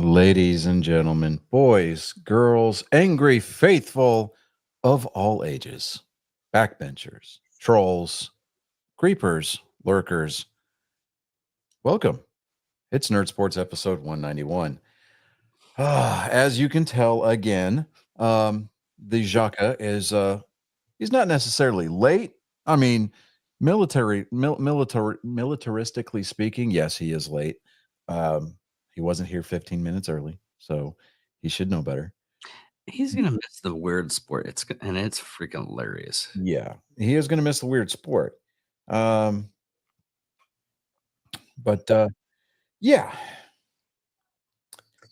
Ladies and gentlemen, boys, girls, angry faithful of all ages, backbenchers, trolls, creepers, lurkers, welcome. It's Nerd Sports episode 191. As you can tell again, the Jaka is he's not necessarily late. I mean, militaristically speaking, yes, he is late. He wasn't here 15 minutes early, so he should know better. He's gonna miss the weird sport. It's freaking hilarious. Yeah, he is going to miss the weird sport. Um, but yeah,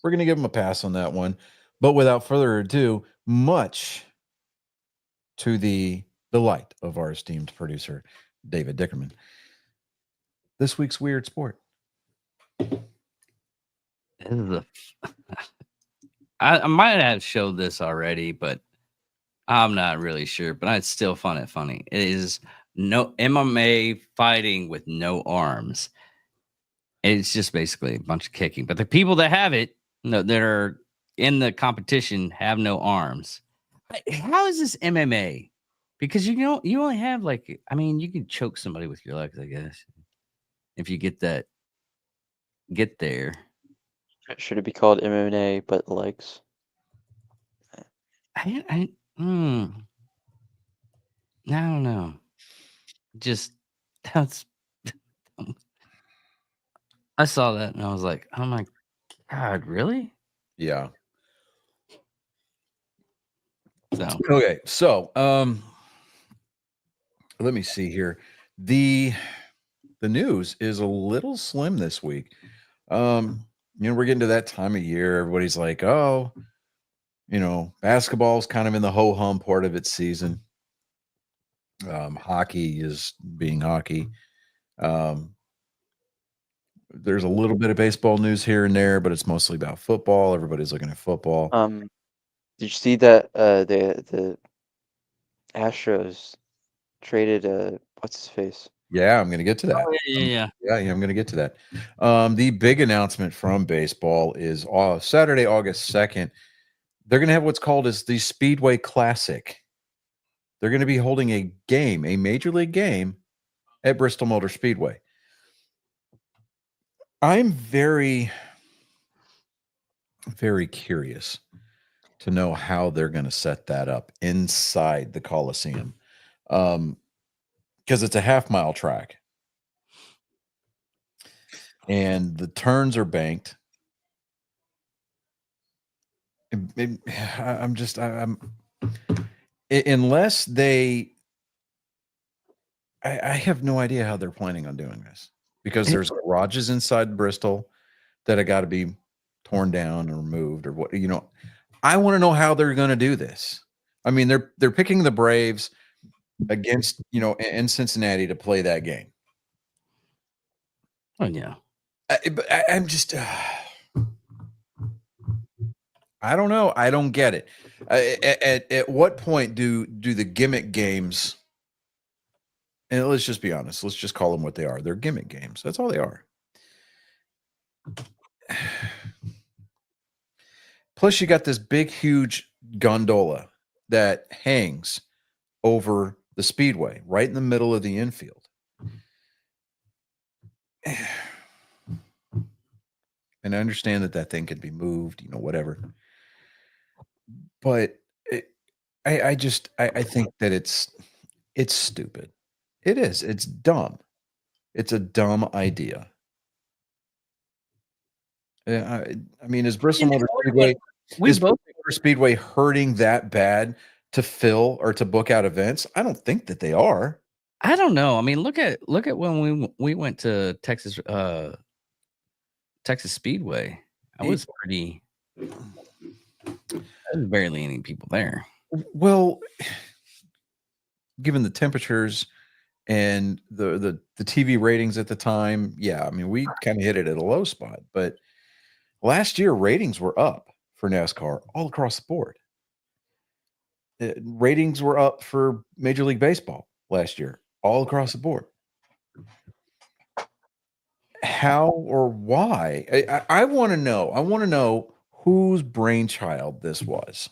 we're going to give him a pass on that one. But without further ado, much to the delight of our esteemed producer, David Dickerman, this week's weird sport. I might have showed this already, but I'm not really sure. But I still find it funny. It is no MMA fighting with no arms. It's just basically a bunch of kicking. But the people that have it, that are in the competition, have no arms. How is this MMA? Because you only have you can choke somebody with your legs, I guess, if you get there. Should it be called MMA but legs? I don't know. Just that's. I saw that and I was like, "Oh my god, really?" Yeah. So Okay, so let me see here. The news is a little slim this week. We're getting to that time of year. Everybody's like, oh, basketball's kind of in the ho-hum part of its season. Hockey is being hockey. There's a little bit of baseball news here and there, but it's mostly about football. Everybody's looking at football. Did you see that the Astros traded what's his face? Yeah, I'm going to get to that. yeah. I'm going to get to that. The big announcement from baseball is Saturday, August 2nd. They're going to have what's called as the Speedway Classic. They're going to be holding a major league game at Bristol Motor Speedway. I'm very, very curious to know how they're going to set that up inside the Coliseum. Because it's a half-mile track. And the turns are banked. Unless they, I have no idea how they're planning on doing this, because there's garages inside Bristol that have got to be torn down or removed or what, I want to know how they're going to do this. I mean, they're picking the Braves against, in Cincinnati to play that game. Oh yeah. I'm just, I don't know. I don't get it. At what point do the gimmick games, and let's just be honest, let's just call them what they are. They're gimmick games. That's all they are. Plus, you got this big, huge gondola that hangs over the speedway, right in the middle of the infield. And I understand that thing could be moved, whatever. But I think that it's stupid. It is. It's dumb. It's a dumb idea. I mean, is Bristol Motor Speedway hurting that bad to fill or to book out events? I don't think that they are. I don't know. I mean, look at when we went to Texas Speedway. I was barely any people there. Well, given the temperatures and the TV ratings at the time, yeah, I mean, we kind of hit it at a low spot. But last year, ratings were up for NASCAR all across the board. Ratings were up for Major League Baseball last year, all across the board. how or why. I want to know. I want to know whose brainchild this was,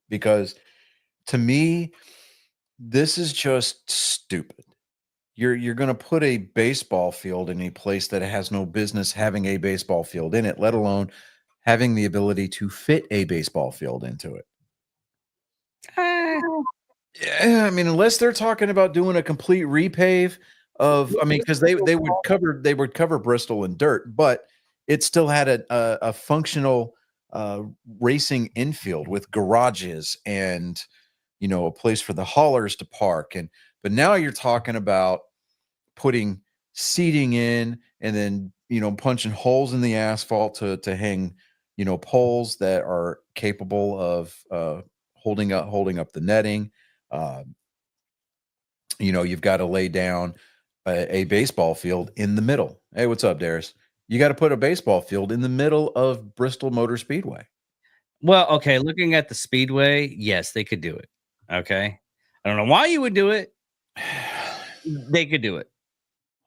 because to me, this is just stupid. You're going to put a baseball field in a place that has no business having a baseball field in it, let alone having the ability to fit a baseball field into it. Eh, Yeah, I mean, unless they're talking about doing a complete repave of, I mean, because they would cover Bristol in dirt, but it still had a functional racing infield with garages and a place for the haulers to park. But now you're talking about putting seating in and then punching holes in the asphalt to hang poles that are capable of holding up the netting. uh, you've got to lay down a baseball field in the middle. Hey, what's up, Darius? You got to put a baseball field in the middle of Bristol Motor Speedway. well, okay. Looking at the speedway, yes, they could do it. Okay, I don't know why you would do it. They could do it.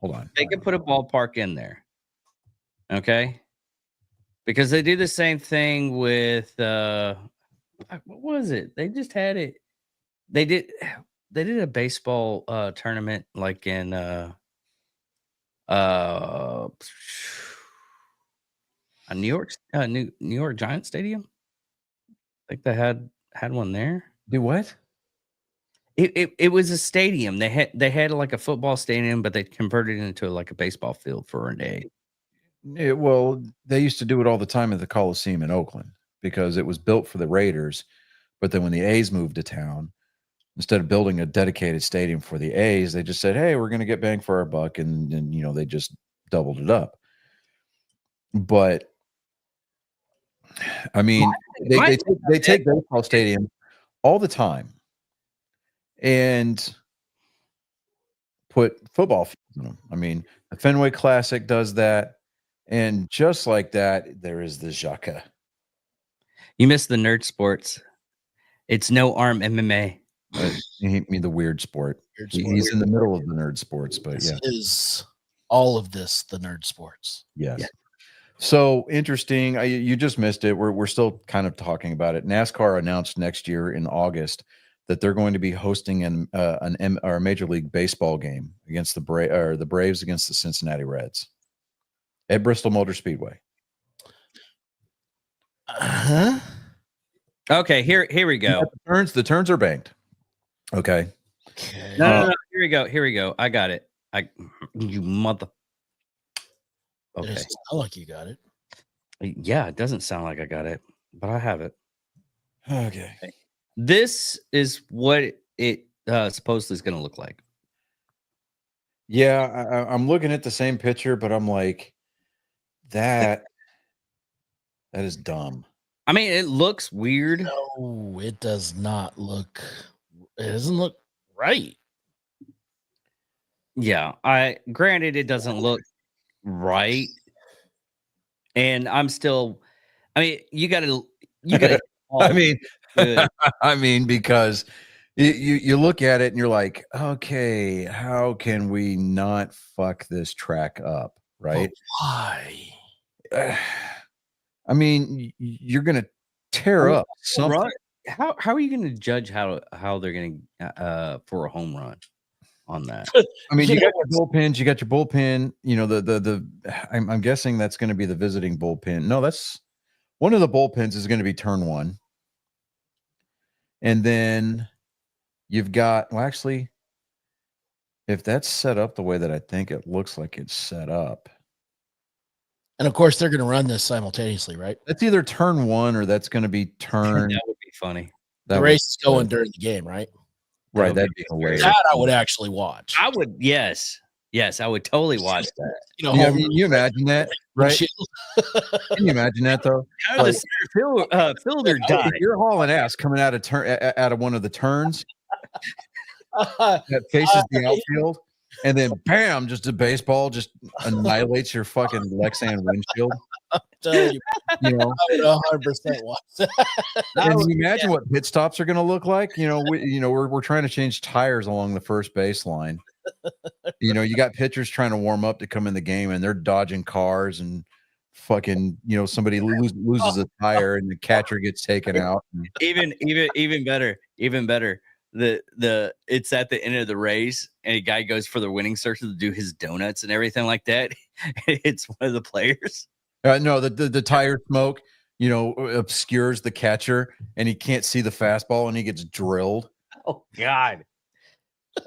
Hold on. They could put a ballpark in there. Okay, because they do the same thing with what was it? They just had it. They did a baseball tournament like in a New York New York Giant Stadium. I think they had one there. Do what? It was a stadium. They had like a football stadium, but they converted it into like a baseball field for a day. Well, they used to do it all the time at the Coliseum in Oakland because it was built for the Raiders. But then when the A's moved to town, instead of building a dedicated stadium for the A's, they just said, "Hey, we're going to get bang for our buck," and they just doubled it up. But I mean, they take baseball stadiums all the time and put football fields in them. I mean, the Fenway Classic does that, and just like that, there is the Jaka. You missed the nerd sports. It's no arm MMA. You mean the weird sport. He's in the middle of the nerd sports, but This yeah. is all of this the nerd sports. Yes. Yeah. So interesting. You just missed it. We're still kind of talking about it. NASCAR announced next year in August that they're going to be hosting a Major League Baseball game against the Braves against the Cincinnati Reds at Bristol Motor Speedway. Huh? Okay, here we go. The turns are banked. Okay. Okay. No. Here we go. I got it. You mother. It Okay. doesn't sound like you got it. Yeah, it doesn't sound like I got it, but I have it. Okay. This is what it supposedly is going to look like. Yeah, I'm looking at the same picture, but I'm like, that is dumb. I mean, it looks weird. No, it does not look. It doesn't look right. Yeah, granted it doesn't look right, and I'm still. I mean, you got to. I mean, good. I mean, because you look at it and you're like, okay, how can we not fuck this track up, right? But why? I mean, you're gonna tear up something. Run. How are you going to judge how they're going to for a home run on that? I mean, you got your bullpens. You got your bullpen. I'm guessing that's going to be the visiting bullpen. No, that's one of the bullpens is going to be turn one. And then you've got, well, actually, if that's set up the way that I think it looks like it's set up. And of course, they're going to run this simultaneously, right? That's either turn one or that's going to be turn. That would be funny. The race is going during the game, right? Right. That'd be hilarious. That I would actually watch. I would, yes, I would totally watch that. Can you imagine that? Right? Can you imagine that though? How the center fielder died. If you're hauling ass coming out of one of the turns that faces the outfield, and then bam, just a baseball just annihilates your fucking Lexan windshield. I'm telling you, I would 100% watch that. Can you imagine what pit stops are going to look like? We're trying to change tires along the first baseline, You know, you got pitchers trying to warm up to come in the game, and they're dodging cars and fucking. You know, somebody loses a tire, and the catcher gets taken out. And, Even better. The it's at the end of the race, and a guy goes for the winning circle to do his donuts and everything like that. It's one of the players. no, the tire smoke, you know, obscures the catcher, and he can't see the fastball, and he gets drilled. Oh God.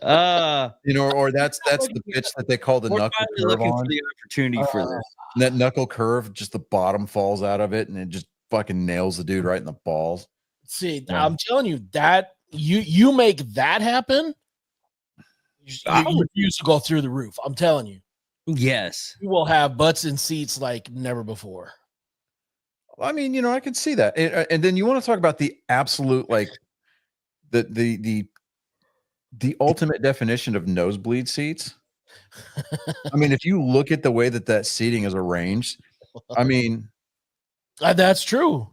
You know, or that's the pitch that they call the We're knuckle finally curve looking on. for the opportunity for this. And that knuckle curve, just the bottom falls out of it, and it just fucking nails the dude right in the balls. See, Yeah. I'm telling you that you make that happen, you refuse to go through the roof. I'm telling you, Yes. you will have butts in seats like never before. I mean, you know, I can see that. And then you want to talk about the absolute, like, the ultimate definition of nosebleed seats. I mean, if you look at the way that seating is arranged, I mean, That's true.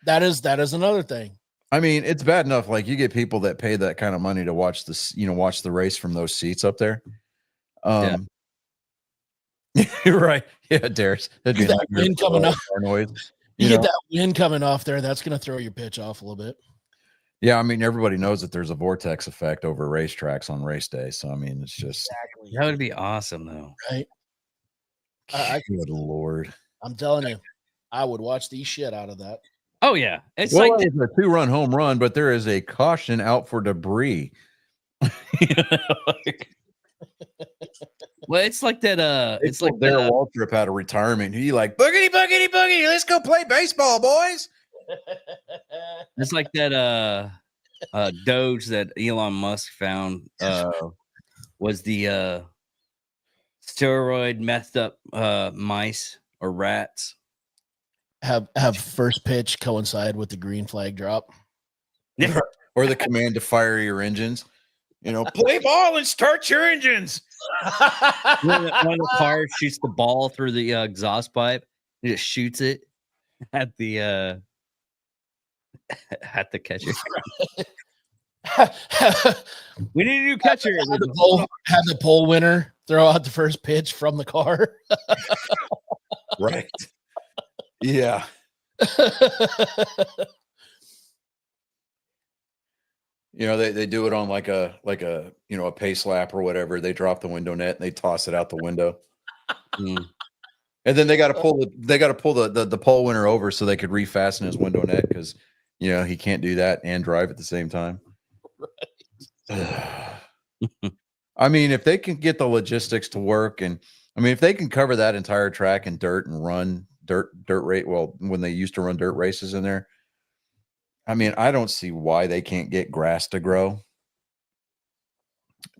That is another thing. I mean, it's bad enough. Like, you get people that pay that kind of money to watch this, you know, watch the race from those seats up there. You're right. Yeah, Darius. That'd be a That nightmare wind for coming up. car noise. You You get know? that wind coming off there, that's going to throw your pitch off a little bit. Yeah, I mean, everybody knows that there's a vortex effect over racetracks on race day. So I mean, it's just Exactly. That would be awesome though. Right. good Lord. I'm telling you, I would watch the shit out of that. Oh yeah. It's Well, like it's a 2-run home run, but there is a caution out for debris. well, it's like that it's like Darryl that, Waltrip out of retirement. He like boogity, boogity, boogity. Let's go play baseball, boys. it's like that Doge that Elon Musk found was the steroid messed up mice or rats. Have first pitch coincide with the green flag drop. Or the command to fire your engines. You know, play ball and start your engines. One of the cars shoots the ball through the exhaust pipe. He just shoots it at the catcher. We need a new catcher. Had the poll winner throw out the first pitch from the car. Right. Yeah. You know, they do it on like a you know, a pace lap or whatever. They drop the window net and they toss it out the window. Mm. And then they got to pull the pole winner over so they could refasten his window net because, you know, he can't do that and drive at the same time. Right. I mean, if they can get the logistics to work, and I mean, if they can cover that entire track in dirt and run dirt rate, well, when they used to run dirt races in there, I mean, I don't see why they can't get grass to grow.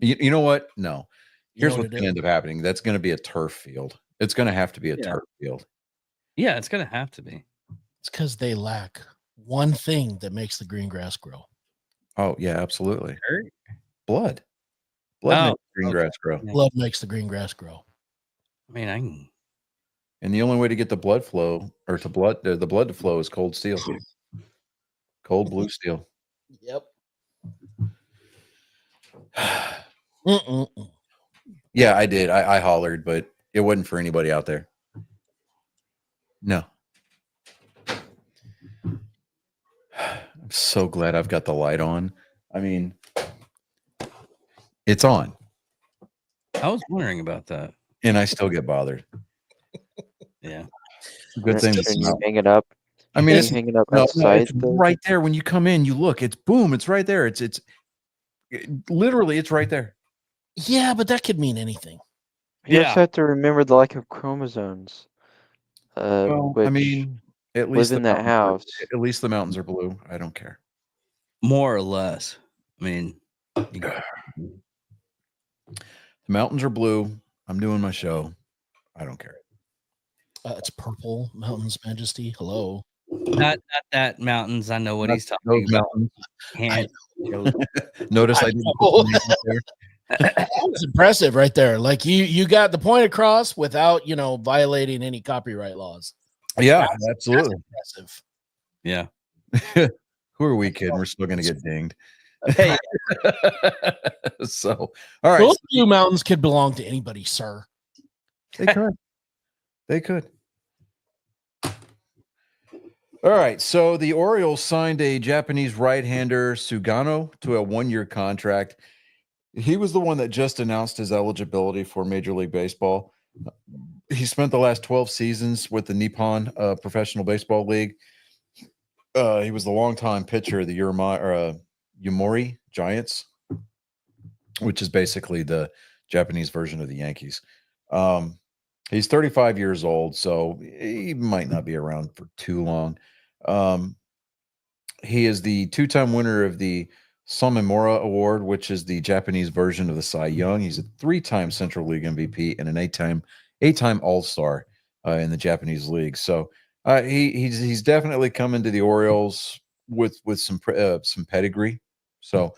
You know what? No. Here's what's going to end up happening. That's going to be a turf field. It's going to have to be a turf field. Yeah, it's gonna have to be. It's because they lack one thing that makes the green grass grow. Oh yeah, absolutely. Dirt? Blood Oh, makes green grass grow. Blood makes the green grass grow. I mean, I can. And the only way to get the blood flow or the blood to flow is cold steel. Cold blue steel. Yep. Mm-mm. Yeah, I did. I hollered, but it wasn't for anybody out there. No. I'm so glad I've got the light on. I mean, it's on. I was wondering about that. And I still get bothered. Yeah. Good thing And you it's hang it up. I mean, You it's hang it up no, outside. it's right there when you come in. You look, it's boom, it's right there. It's literally it's right there. Yeah, but that could mean anything. You Yeah. also have to remember the lack of chromosomes. Well, I which mean, at least live in that house. At least the mountains are blue. I don't care. More or less. I mean, The mountains are blue. I'm doing my show. I don't care. It's purple mountains, Majesty. Hello. not that mountains. I know what Not he's talking those about. mountains. Hand- Notice I I didn't know. put the name up there. That was impressive right there. Like you got the point across without, violating any copyright laws. Yeah, That's absolutely. impressive. yeah. Who are we kidding? We're still gonna get dinged. Hey, So, all right. Those Blue Mountains could belong to anybody, sir. They could. They could. All right. So the Orioles signed a Japanese right-hander, Sugano, to a 1-year contract. He was the one that just announced his eligibility for Major League Baseball. He spent the last 12 seasons with the Nippon Professional Baseball League. He was the longtime pitcher of the Yomiuri Giants, which is basically the Japanese version of the Yankees. He's 35 years old, so he might not be around for too long. He is the 2-time winner of the Somemura Award, which is the Japanese version of the Cy Young. He's a 3-time Central League MVP and an 8-time All-Star in the Japanese league. So he's definitely come into the Orioles with some pedigree. So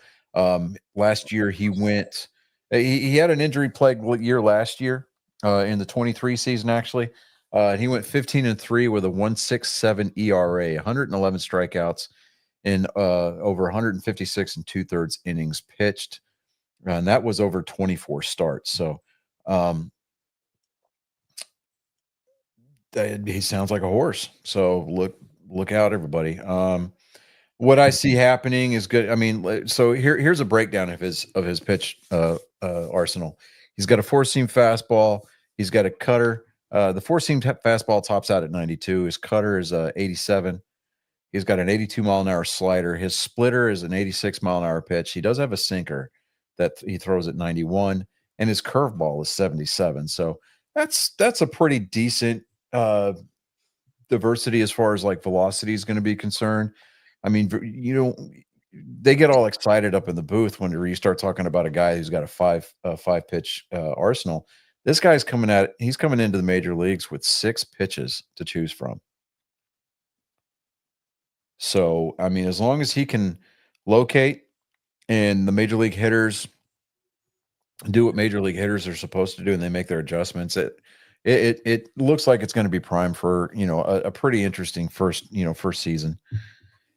last year he went. He had an injury-plagued year last year in the 23 season, actually. He went 15-3 with a 1.67 ERA, 111 strikeouts in over 156 and 2/3 innings pitched. And that was over 24 starts. So he sounds like a horse. So look out, everybody. What I see happening is good. I mean, so here's a breakdown of his pitch arsenal. He's got a 4-seam fastball. He's got a cutter. The 4-seam fastball tops out at 92. His cutter is 87. He's got an 82-mile-an-hour slider. His splitter is an 86-mile-an-hour pitch. He does have a sinker that he throws at 91, and his curveball is 77. So that's a pretty decent diversity as far as like velocity is going to be concerned. I mean, they get all excited up in the booth when you start talking about a guy who's got a five pitch arsenal. This guy's he's coming into the major leagues with 6 pitches to choose from. So, I mean, as long as he can locate and the major league hitters do what major league hitters are supposed to do and they make their adjustments, it looks like it's going to be primed for, a pretty interesting first season.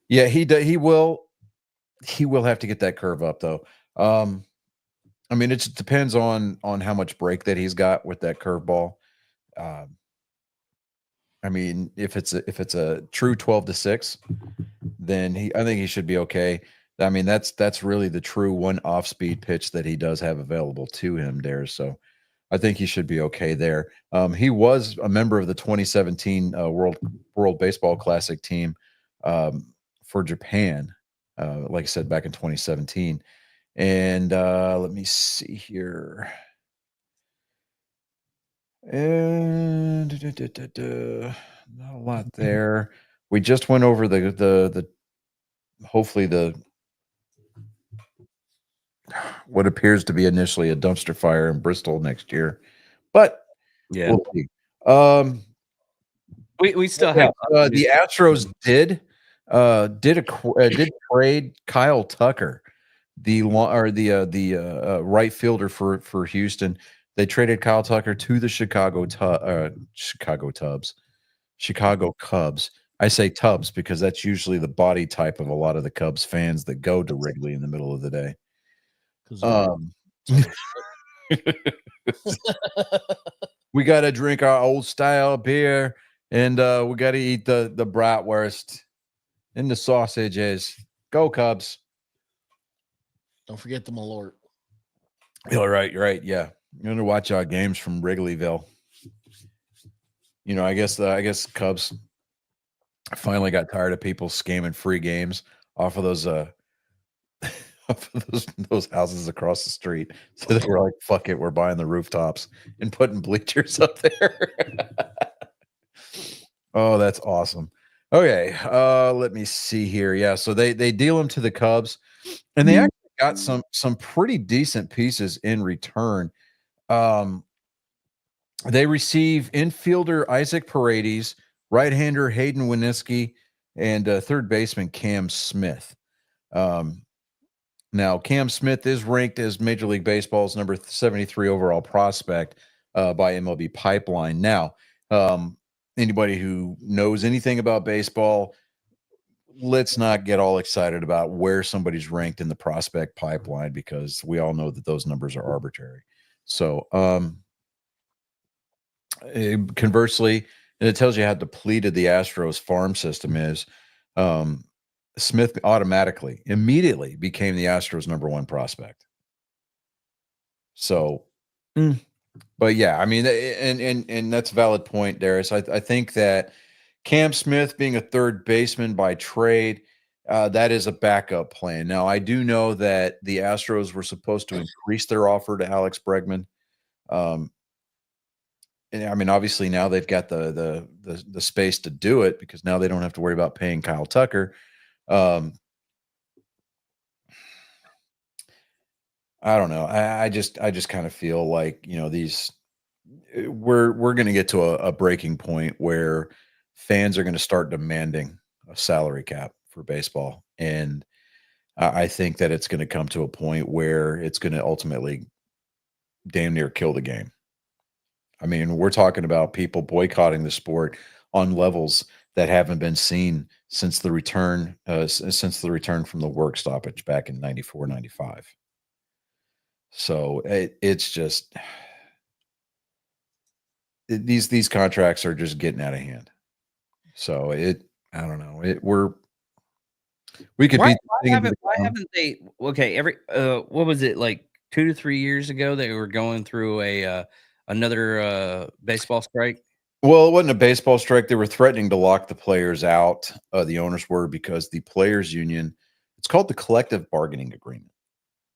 Yeah, he will have to get that curve up though. I mean, it just depends on how much break that he's got with that curveball. I mean, if it's a true 12-6, then I think he should be okay. I mean, that's really the true one off-speed pitch that he does have available to him there. So I think he should be okay there. He was a member of the 2017 World Baseball Classic team for Japan, like I said, back in 2017. And let me see here. And not a lot there. We just went over the hopefully what appears to be initially a dumpster fire in Bristol next year, but yeah, we'll see. we still Yeah, have the Astros did trade Kyle Tucker, the right fielder for Houston. They traded Kyle Tucker to the Chicago Cubs. I say Tubs because that's usually the body type of a lot of the Cubs fans that go to Wrigley in the middle of the day. We got to drink our old style beer, and we got to eat the bratwurst and the sausages. Go Cubs! Don't forget the Malort. You're right. Yeah, you're gonna watch our games from Wrigleyville. I guess Cubs finally got tired of people scamming free games off of those those houses across the street. So they were like, fuck it, we're buying the rooftops and putting bleachers up there. Oh, that's awesome. Okay, let me see here. Yeah, so they deal him to the Cubs, and they actually got some pretty decent pieces in return. They receive infielder Isaac Paredes, right-hander Hayden Winiski, and third baseman Cam Smith. Now, Cam Smith is ranked as Major League Baseball's number 73 overall prospect by MLB Pipeline. Now, anybody who knows anything about baseball, let's not get all excited about where somebody's ranked in the prospect pipeline, because we all know that those numbers are arbitrary. So, conversely, and it tells you how depleted the Astros farm system is. Smith immediately became the Astros' #1 prospect. So, but yeah, I mean, and that's a valid point, Darius. I think that Cam Smith being a third baseman by trade, that is a backup plan. Now, I do know that the Astros were supposed to increase their offer to Alex Bregman. And I mean, obviously now they've got the space to do it, because now they don't have to worry about paying Kyle Tucker. I don't know. I just kind of feel like, these we're going to get to a breaking point where fans are going to start demanding a salary cap for baseball, and I think that it's going to come to a point where it's going to ultimately damn near kill the game. I mean, we're talking about people boycotting the sport on levels that haven't been seen since the return from the work stoppage back in 94, 95. So it's just these contracts are just getting out of hand. So I don't know. We could Why be. haven't they? Okay, what was it, like 2 to 3 years ago they were going through another baseball strike? Well, it wasn't a baseball strike. They were threatening to lock the players out. The owners were, because the players union, it's called the collective bargaining agreement.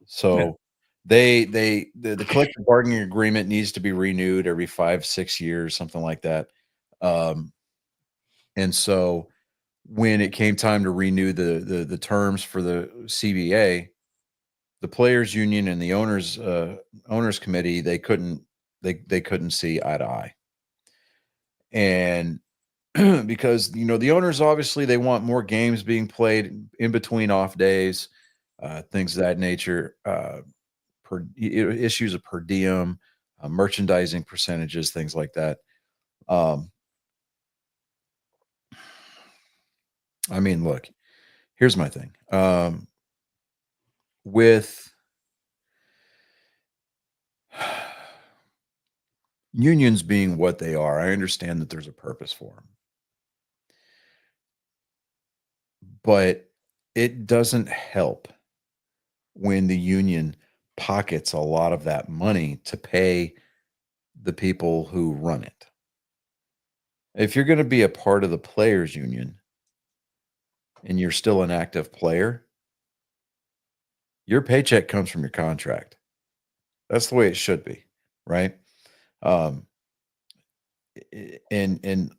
So the collective bargaining agreement needs to be renewed every 5-6 years, something like that. And so when it came time to renew the terms for the CBA, the players union and the owners committee, they couldn't see eye to eye. And because the owners, obviously they want more games being played in between off days, things of that nature, issues of per diem, merchandising percentages, things like that. I mean, look, here's my thing. With unions being what they are, I understand that there's a purpose for them. But it doesn't help when the union pockets a lot of that money to pay the people who run it. If you're going to be a part of the players union and you're still an active player, your paycheck comes from your contract. That's the way it should be, right? And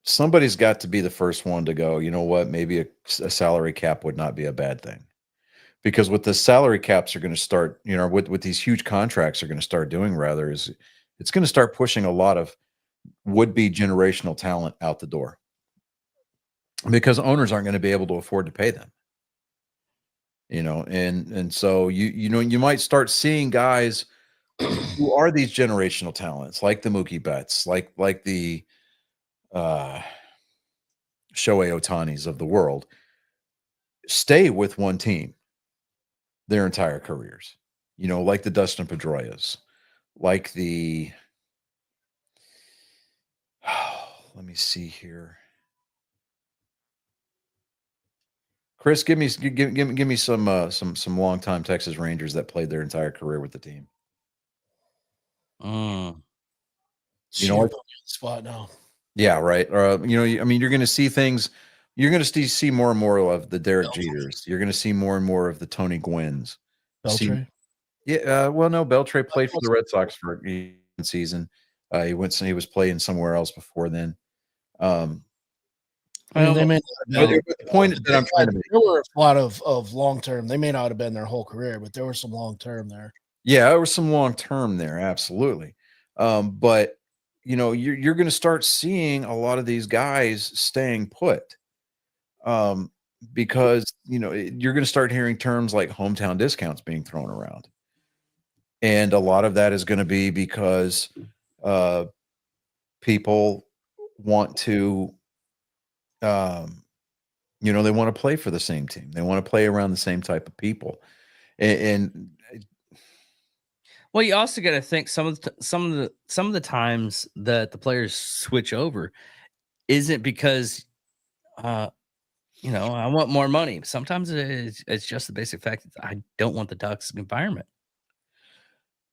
somebody's got to be the first one to go, you know what, maybe a salary cap would not be a bad thing. Because what the salary caps are going to start, what these huge contracts are going to start doing, rather, is it's going to start pushing a lot of would-be generational talent out the door, because owners aren't going to be able to afford to pay them. And so you might start seeing guys who are these generational talents, like the Mookie Betts, like the Shohei Ohtanis of the world, stay with one team their entire careers. Like the Dustin Pedroias, like the let me see here. Chris, give me some longtime Texas Rangers that played their entire career with the team. What spot now? Yeah, right. I mean, you're going to see things. You're going to see more and more of the Derek Jeters. You're going to see more and more of the Tony Gwynns. Beltre? Well, no, Beltre played for the Red Sox for a season. He was playing somewhere else before then. The point that I'm trying to make. There were a lot of long term. They may not have been their whole career, but there was some long term there. Yeah, there was some long term there, absolutely. But you're going to start seeing a lot of these guys staying put, because you're going to start hearing terms like hometown discounts being thrown around, and a lot of that is going to be because people want to You know, they want to play for the same team. They want to play around the same type of people. And Well, you also got to think some of the times that the players switch over isn't because I want more money. Sometimes it's just the basic fact that I don't want the toxic environment.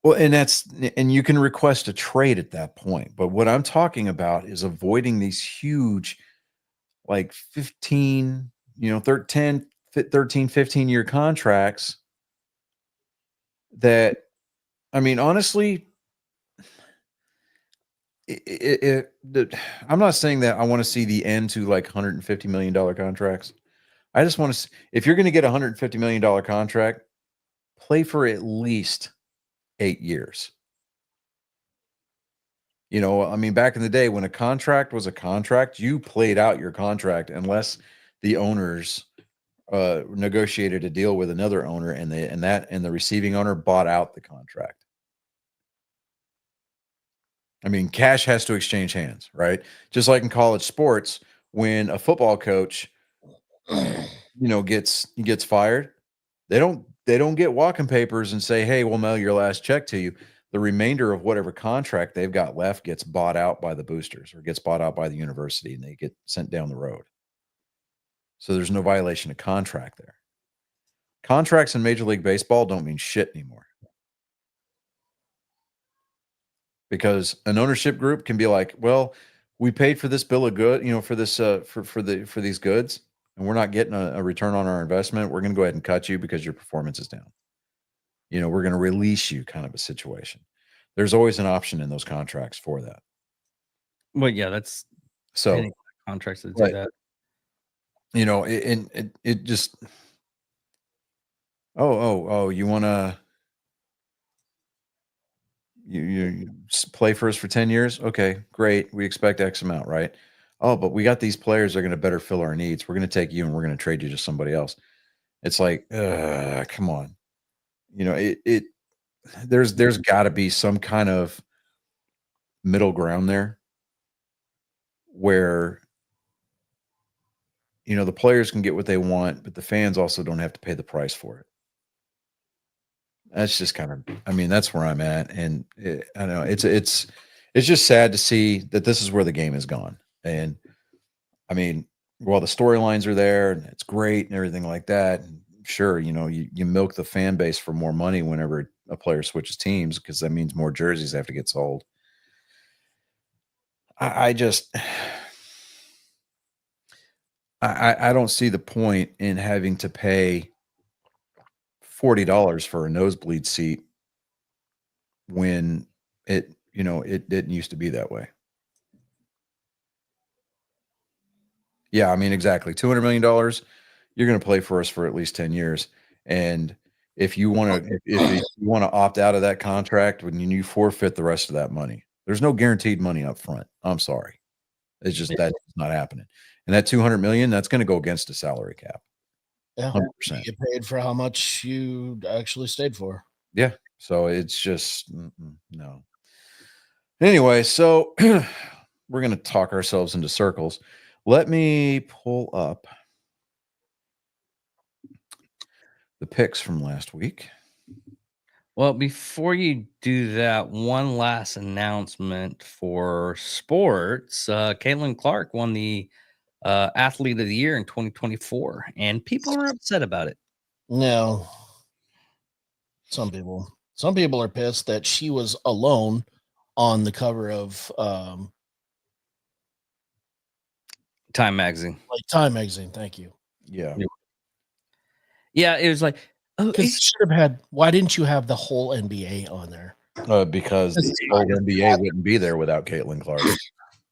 well, and you can request a trade at that point. But what I'm talking about is avoiding these huge, like 15, 13, 15-year contracts that, I mean, honestly, I'm not saying that I want to see the end to like $150 million contracts. I just want to, if you're going to get a $150 million contract, play for at least 8 years. You know, I mean, back in the day when a contract was a contract, you played out your contract unless the owners negotiated a deal with another owner and the receiving owner bought out the contract. I mean, cash has to exchange hands, right? Just like in college sports, when a football coach, gets fired, they don't get walking papers and say, "Hey, we'll mail your last check to you." The remainder of whatever contract they've got left gets bought out by the boosters or gets bought out by the university, and they get sent down the road. So there's no violation of contract there. Contracts in Major League Baseball don't mean shit anymore. Because an ownership group can be like, well, we paid for this bill of good, for this for these goods, and we're not getting a return on our investment. We're going to go ahead and cut you because your performance is down. We're going to release you, kind of a situation. There's always an option in those contracts for that. Well, yeah, that's So any contracts that do that. It just, you want to. You play for us for 10 years? Okay, great. We expect X amount, right? Oh, but we got these players that are going to better fill our needs. We're going to take you and we're going to trade you to somebody else. It's like, come on. There's got to be some kind of middle ground there where, the players can get what they want, but the fans also don't have to pay the price for it. That's just kind of, that's where I'm at. And I know it's just sad to see that this is where the game has gone. And while the storylines are there and it's great and everything like that, and sure, you milk the fan base for more money whenever a player switches teams, because that means more jerseys have to get sold. I don't see the point in having to pay $40 for a nosebleed seat when it didn't used to be that way. Yeah, exactly. $200 million, you're going to play for us for at least 10 years. And if you want to opt out of that contract, when you forfeit the rest of that money, there's no guaranteed money up front. I'm sorry. It's just that's not happening. And that $200 million, that's going to go against the salary cap. Yeah, 100%. you get paid for how much you actually stayed for. Yeah. So it's just no. Anyway, so we're going to talk ourselves into circles. Let me pull up the picks from last week. Well, before you do that, one last announcement for sports. Caitlin Clark won the Athlete of the Year in 2024, and people are upset about it. No. Some people are pissed that she was alone on the cover of Time magazine. Time magazine. Thank you. Yeah. Yeah, it was like, why didn't you have the whole NBA on there? Because the whole NBA wouldn't be there without Caitlin Clark.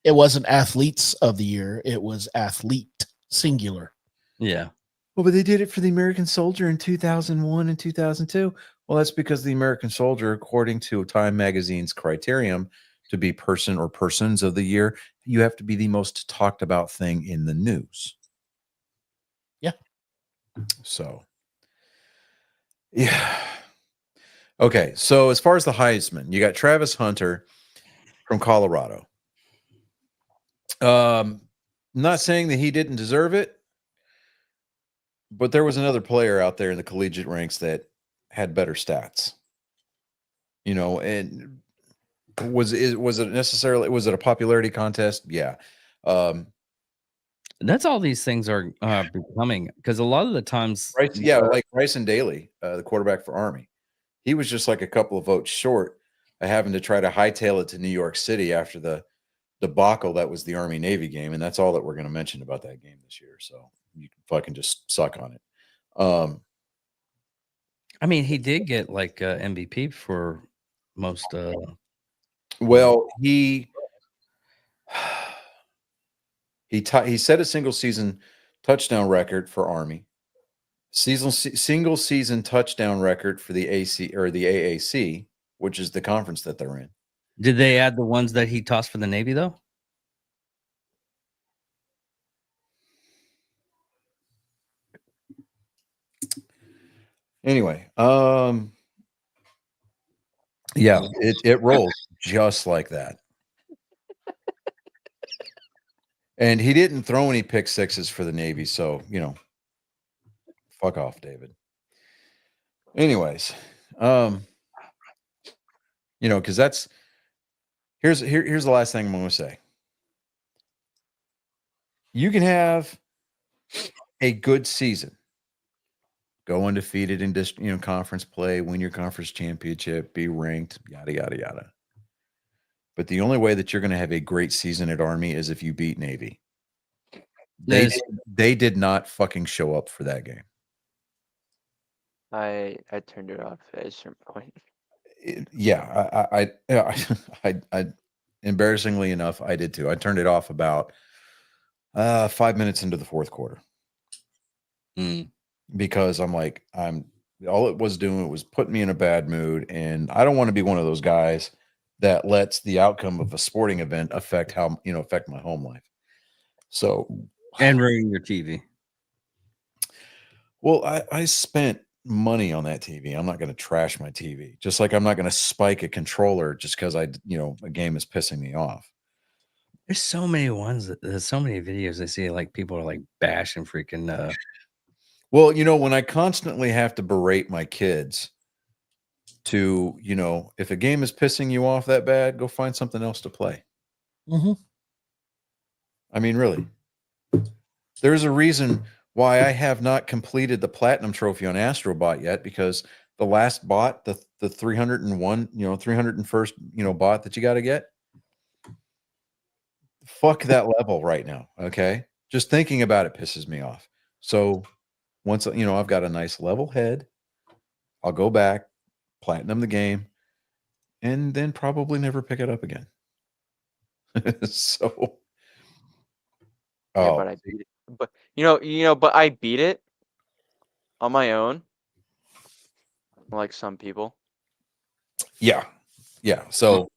It wasn't Athletes of the Year. It was Athlete, singular. Yeah. Well, but they did it for the American Soldier in 2001 and 2002. Well, that's because the American Soldier, according to Time Magazine's criterion to be person or persons of the year, you have to be the most talked about thing in the news. Yeah. So, yeah. Okay. So as far as the Heisman, you got Travis Hunter from Colorado. Not saying that he didn't deserve it. But there was another player out there in the collegiate ranks that had better stats. You know, and was it a popularity contest? Yeah. That's all these things are becoming, because a lot of the times, Like Bryson Daly, the quarterback for Army. He was just like a couple of votes short of having to try to hightail it to New York City after the debacle that was the Army Navy game, and that's all that we're going to mention about that game this year. So you can fucking just suck on it. I mean, he did get like MVP for most. Well, he set a single season touchdown record for Army, single season touchdown record for the AC or the AAC, which is the conference that they're in. Did they add the ones that he tossed for the Navy though? Anyway, yeah, it rolls just like that. And he didn't throw any pick sixes for the Navy, so fuck off, David. Anyways, because here's the last thing I'm going to say. You can have a good season, go undefeated in conference play, win your conference championship, be ranked, yada yada yada. But the only way that you're going to have a great season at Army is if you beat Navy. They did not fucking show up for that game. I turned it off at a certain point. I embarrassingly enough, I did too. I turned it off about 5 minutes into the fourth quarter. Because I'm like, all it was doing was putting me in a bad mood, and I don't want to be one of those guys that lets the outcome of a sporting event affect my home life. So, and ruin your TV. Well, I spent money on that TV. I'm not going to trash my TV, just like I'm not going to spike a controller just because a game is pissing me off. There's so many there's so many videos I see, like people are like bashing freaking. Well, when I constantly have to berate my kids to, if a game is pissing you off that bad, go find something else to play. Mm-hmm. I mean, really, there's a reason why I have not completed the platinum trophy on Astrobot yet, because the last bot, the 301, 301st, bot that you got to get, fuck that level right now. Okay. Just thinking about it pisses me off. So once, I've got a nice level head, I'll go back, platinum the game, and then probably never pick it up again. So, But I beat it. But but I beat it on my own, like some people. Yeah. So,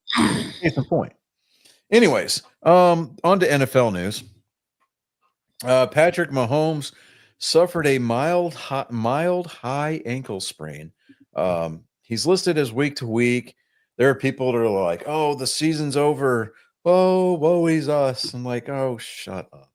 it's the point. Anyways, on to NFL news. Patrick Mahomes suffered a mild high ankle sprain. He's listed as week to week. There are people that are like, "Oh, the season's over. Oh, woe's us." I'm like, "Oh, shut up."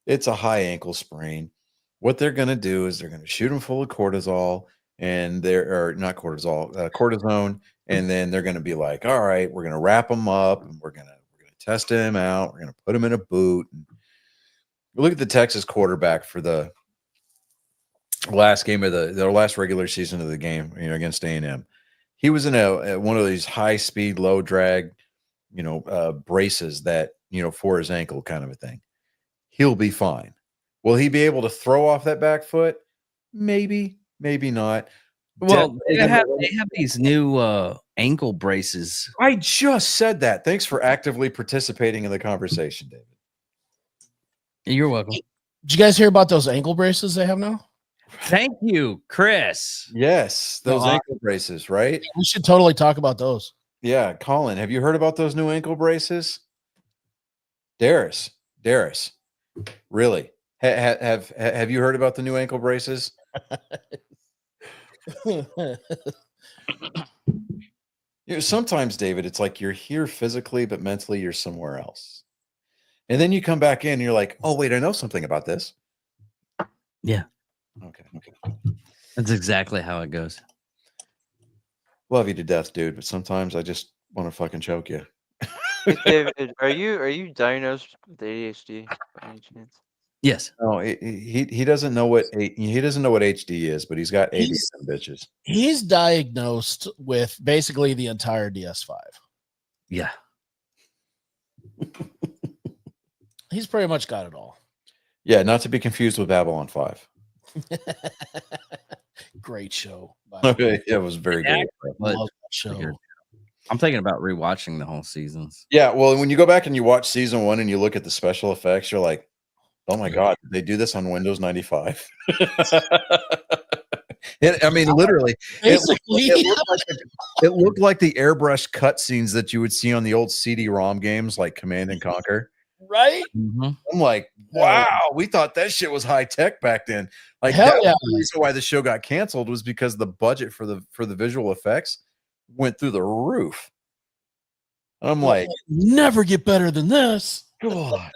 It's a high ankle sprain. What they're going to do is they're going to shoot him full of cortisol, and cortisone, and then they're going to be like, "All right, we're going to wrap him up, and we're going to test him out. We're going to put him in a boot." And look at the Texas quarterback for the last game of their last regular season of the game, against A&M. He was in one of these high speed, low drag, braces that, for his ankle kind of a thing. He'll be fine. Will he be able to throw off that back foot? Maybe, maybe not. Well, they have these new ankle braces. I just said that. Thanks for actively participating in the conversation, David. You're welcome. Did you guys hear about those ankle braces they have now? Thank you, Chris. Yes, those ankle braces, right? We should totally talk about those. Yeah, Colin, have you heard about those new ankle braces? Darius, really? Have you heard about the new ankle braces? Sometimes, David, it's like you're here physically, but mentally you're somewhere else. And then you come back in and you're like, "Oh, wait, I know something about this." Yeah. Okay. That's exactly how it goes. Love you to death, dude, but sometimes I just want to fucking choke you. Hey, David, are you diagnosed with ADHD by any chance? Yes. No, he doesn't know what he doesn't know what HD is, but he's got 80 of He's- them bitches. He's diagnosed with basically the entire DS5. Yeah. He's pretty much got it all. Yeah, not to be confused with Babylon 5. Great show. by the way. Okay, it was very Yeah. good. But Love that show. good. I'm thinking about rewatching the whole seasons. Yeah, well, when you go back and you watch season 1 and you look at the special effects, you're like, oh my god, did they do this on Windows 95? I mean, literally, Basically, it looked like the airbrush cutscenes that you would see on the old CD-ROM games like Command and Conquer. right? Mhm. I'm like, wow, we thought that shit was high tech back then. Like Hell that was yeah. the reason why the show got canceled was because the budget for the visual effects went through the roof. I'm like, never get better than this. God,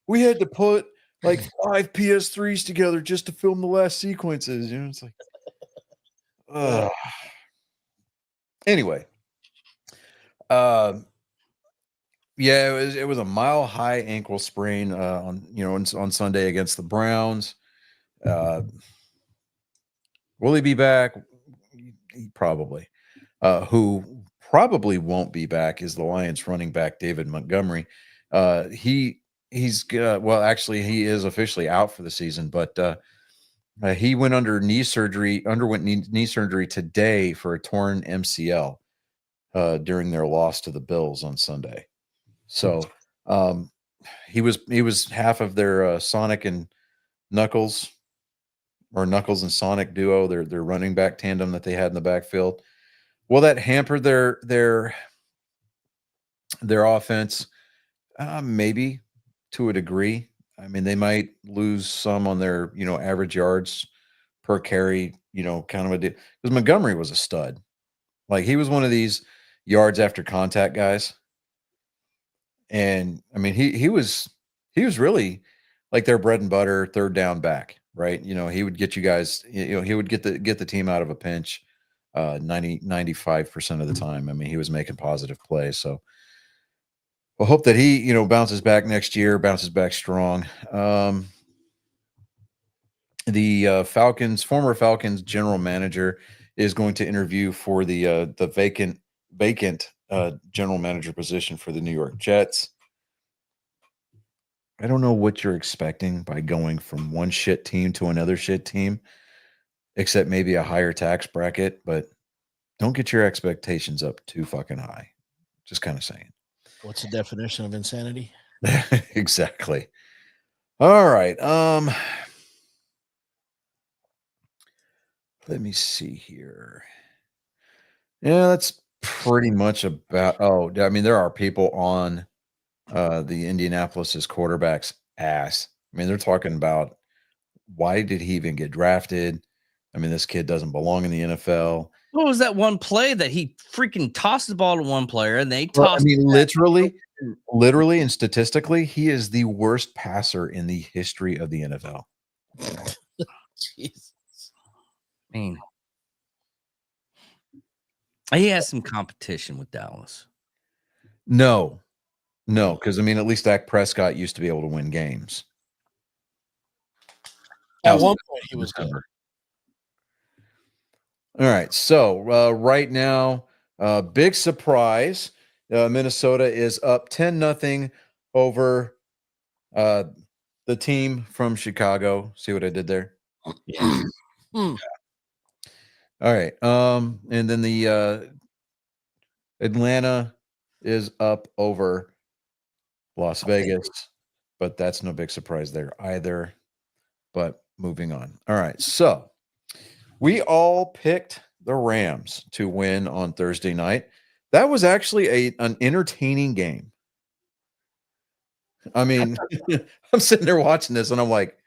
we had to put like 5 PS3s together just to film the last sequences. You know, it's like, ugh. Anyway, yeah, it was a mile high ankle sprain on Sunday against the Browns. Will he be back? Probably. Who probably won't be back is the Lions running back David Montgomery. He's well, actually, he is officially out for the season, but he underwent knee surgery today for a torn MCL during their loss to the Bills on Sunday. So he was half of their Sonic and Knuckles, or Knuckles and Sonic duo, their running back tandem that they had in the backfield. Will that hamper their offense? Maybe to a degree. I mean, they might lose some on their average yards per carry, kind of a deal. Because Montgomery was a stud. Like, he was one of these yards after contact guys. And I mean, he was really like their bread and butter third down back, right? He would get you guys, he would get the team out of a pinch 95% of the time. I mean, he was making positive plays. So we'll hope that he, bounces back next year, bounces back strong. The former Falcons general manager is going to interview for the vacant general manager position for the New York Jets. I don't know what you're expecting by going from one shit team to another shit team, except maybe a higher tax bracket, but don't get your expectations up too fucking high. Just kind of saying. What's the definition of insanity? Exactly. All right. Let me see here. Yeah, that's pretty much about. Oh, I mean, there are people on the Indianapolis's quarterback's ass. I mean, they're talking about why did he even get drafted? I mean, this kid doesn't belong in the NFL. What was that one play that he freaking tossed the ball to one player and they Well, tossed? I mean, literally and statistically, he is the worst passer in the history of the NFL. Jeez. I mean, he has some competition with Dallas. No, because I mean, at least Dak Prescott used to be able to win games. At one point, he was good. December. All right, so right now, big surprise. Minnesota is up 10-0 over the team from Chicago. See what I did there? Hmm. All right. And then the Atlanta is up over Las Vegas, but that's no big surprise there either. But moving on. All right. So we all picked the Rams to win on Thursday night. That was actually an entertaining game. I mean, I'm sitting there watching this and I'm like,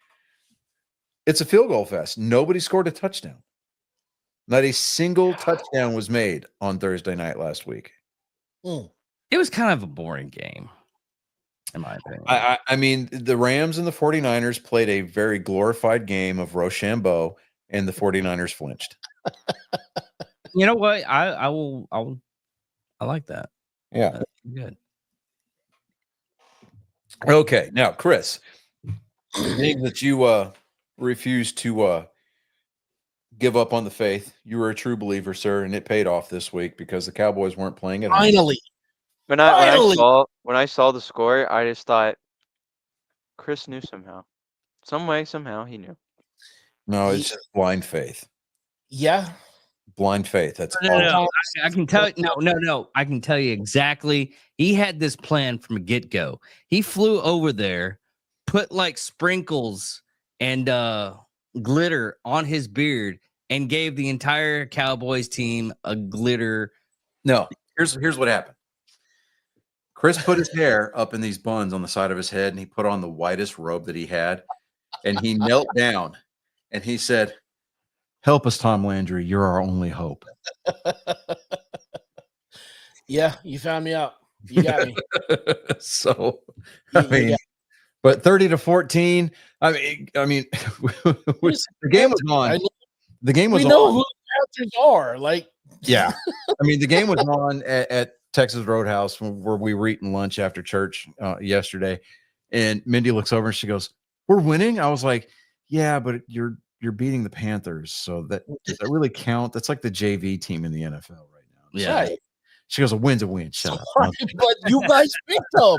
it's a field goal fest. Nobody scored a touchdown. Not a single touchdown was made on Thursday night last week. Hmm. It was kind of a boring game. in my opinion. I mean, the Rams and the 49ers played a very glorified game of Rochambeau, and the 49ers flinched. You know what? I like that. Yeah. That's good. Okay. Now, Chris, being that you refused to give up on the faith, you were a true believer, sir, and it paid off this week because the Cowboys weren't playing at home. Finally. When Finally. I saw the score, I just thought Chris knew somehow. Some way, somehow he knew. No, it's just blind faith. Yeah. Blind faith. That's No, all. I can tell you. No. I can tell you exactly. He had this plan from the get go. He flew over there, put like sprinkles and glitter on his beard, and gave the entire Cowboys team a glitter. No, here's what happened. Chris put his hair up in these buns on the side of his head, and he put on the whitest robe that he had, and he knelt down, and he said, "Help us, Tom Landry. You're our only hope." Yeah, you found me out. You got me. So, You- I you mean, got- but 30-14. I mean, the game was I on. know- The game was we know on. who the Panthers are. Like, Yeah. I mean, the game was on at Texas Roadhouse where we were eating lunch after church yesterday. And Mindy looks over and she goes, "We're winning?" I was like, "Yeah, but you're beating the Panthers. So does that really count? That's like the JV team in the NFL right now." Yeah. right. She goes, "A win's a win." Shut up. Sorry, but you guys picked them.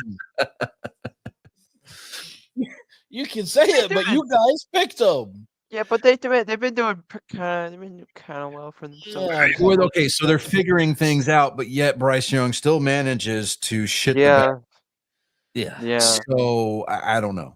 You can say it, but you guys picked them. Yeah, but they've been doing kind of well for themselves. Yeah. Well, okay, so they're figuring things out, but yet Bryce Young still manages to shit the bed. Yeah, Yeah. yeah. So I don't know.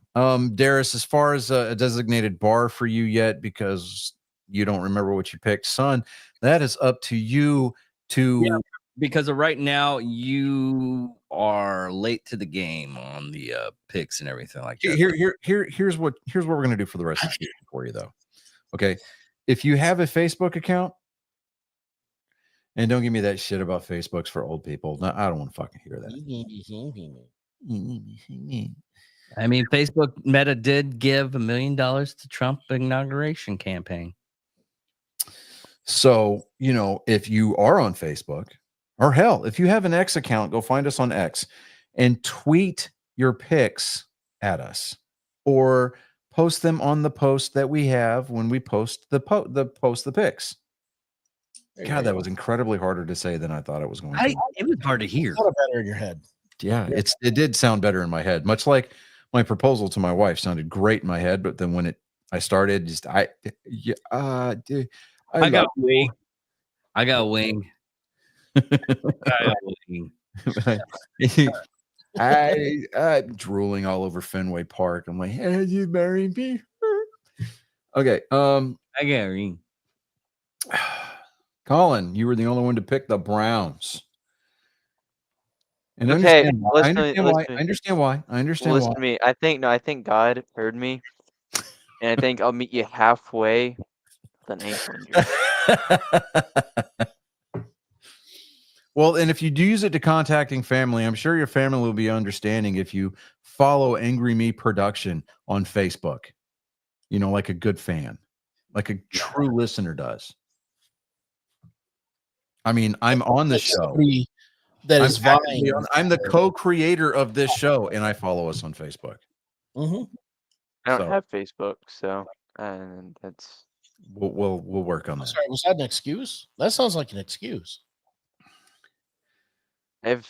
Darius, as far as a designated bar for you yet, because you don't remember what you picked, son, that is up to you to. Yeah. Because of right now, you are late to the game on the picks and everything like that. Here's what we're gonna do for the rest of the season for you, though. Okay, if you have a Facebook account, and don't give me that shit about Facebook's for old people. No, I don't want to fucking hear that. I mean, Facebook Meta did give $1 million to Trump inauguration campaign. So, if you are on Facebook, or hell, if you have an X account, go find us on X and tweet your pics at us, or post them on the post that we have when we post the pics. God, that was incredibly harder to say than I thought it was going to. It was hard to hear. Thought better in your head. Yeah, it did sound better in my head, much like my proposal to my wife sounded great in my head, but then when I started, I got a wing. I got a wing. I drooling all over Fenway Park. I'm like, "Hey, you marry me?" Okay. I got a ring. Colin, you were the only one to pick the Browns. And Okay, I understand why. Listen to me. I think God heard me, and I think I'll meet you halfway with an ankle injury. Well, and if you do use it to contacting family, I'm sure your family will be understanding if you follow Angry Me Production on Facebook. Like a good fan, like a true listener does. I mean, I'm on the show. That is vying. I'm the co-creator of this show, and I follow us on Facebook. Mm-hmm. I don't have Facebook, so and that's. We'll work on that. Sorry, was that an excuse? That sounds like an excuse. I have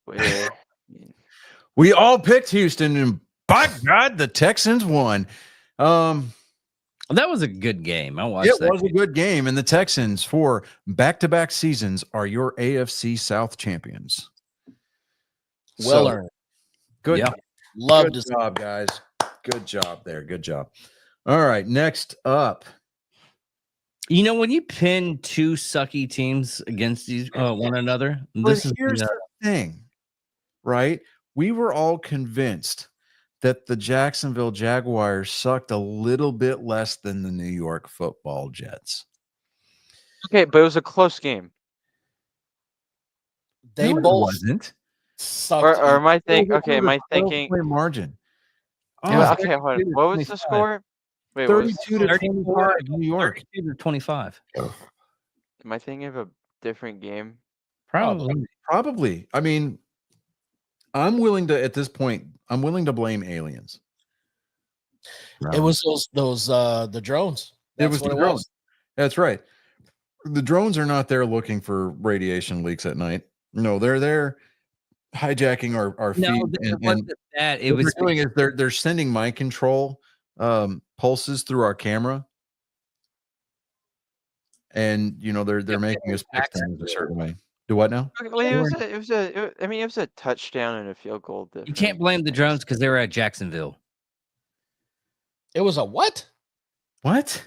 Twitter. We all picked Houston, and by God, the Texans won. That was a good game. I watched that. It was a good game, and the Texans, for back-to-back seasons, are your AFC South champions. Well earned. Good. Yeah. Good job, guys. Good job there. Good job. All right, next up. When you pin two sucky teams against one another, Here's the thing, right? We were all convinced that the Jacksonville Jaguars sucked a little bit less than the New York Football Jets. Okay, but it was a close game. They No, it both wasn't. sucked. Or am I think? It was Okay, am a I 12 thinking? point margin. It was Oh, Okay, hold on. 32 to What was the 25. score? Wait, what was the 32 to score? 25, New York. 32 to 25. Am I thinking of a different game? Probably. Probably. I mean, I'm willing to at this point. I'm willing to blame aliens. It was those the drones. It That's was what the it drones. was. That's right. The drones are not there looking for radiation leaks at night. No, they're there hijacking our No, feed, it and wasn't that. It what was they're doing is they're sending mind control pulses through our camera, and they're making us pick things a certain way. Do what now? Okay, well, I mean, it was a touchdown and a field goal difference. you can't blame the drones because they were at Jacksonville. It was a what? What?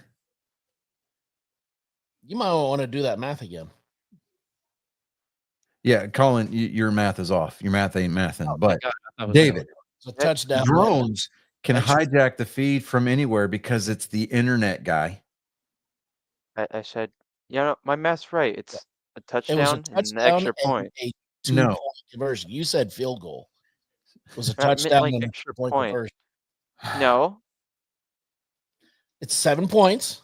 You might want to do that math again. Yeah, Colin, your math is off. Your math ain't mathing. But God, I was David, It's a touchdown. drones can Extra. hijack the feed from anywhere because it's the internet, guy. I said, no, my math's right. It's a It was touchdown a and an touchdown extra point. a No. two-point conversion. You said field goal. It was a I meant touchdown like and a extra point point. conversion. No, It's 7 points.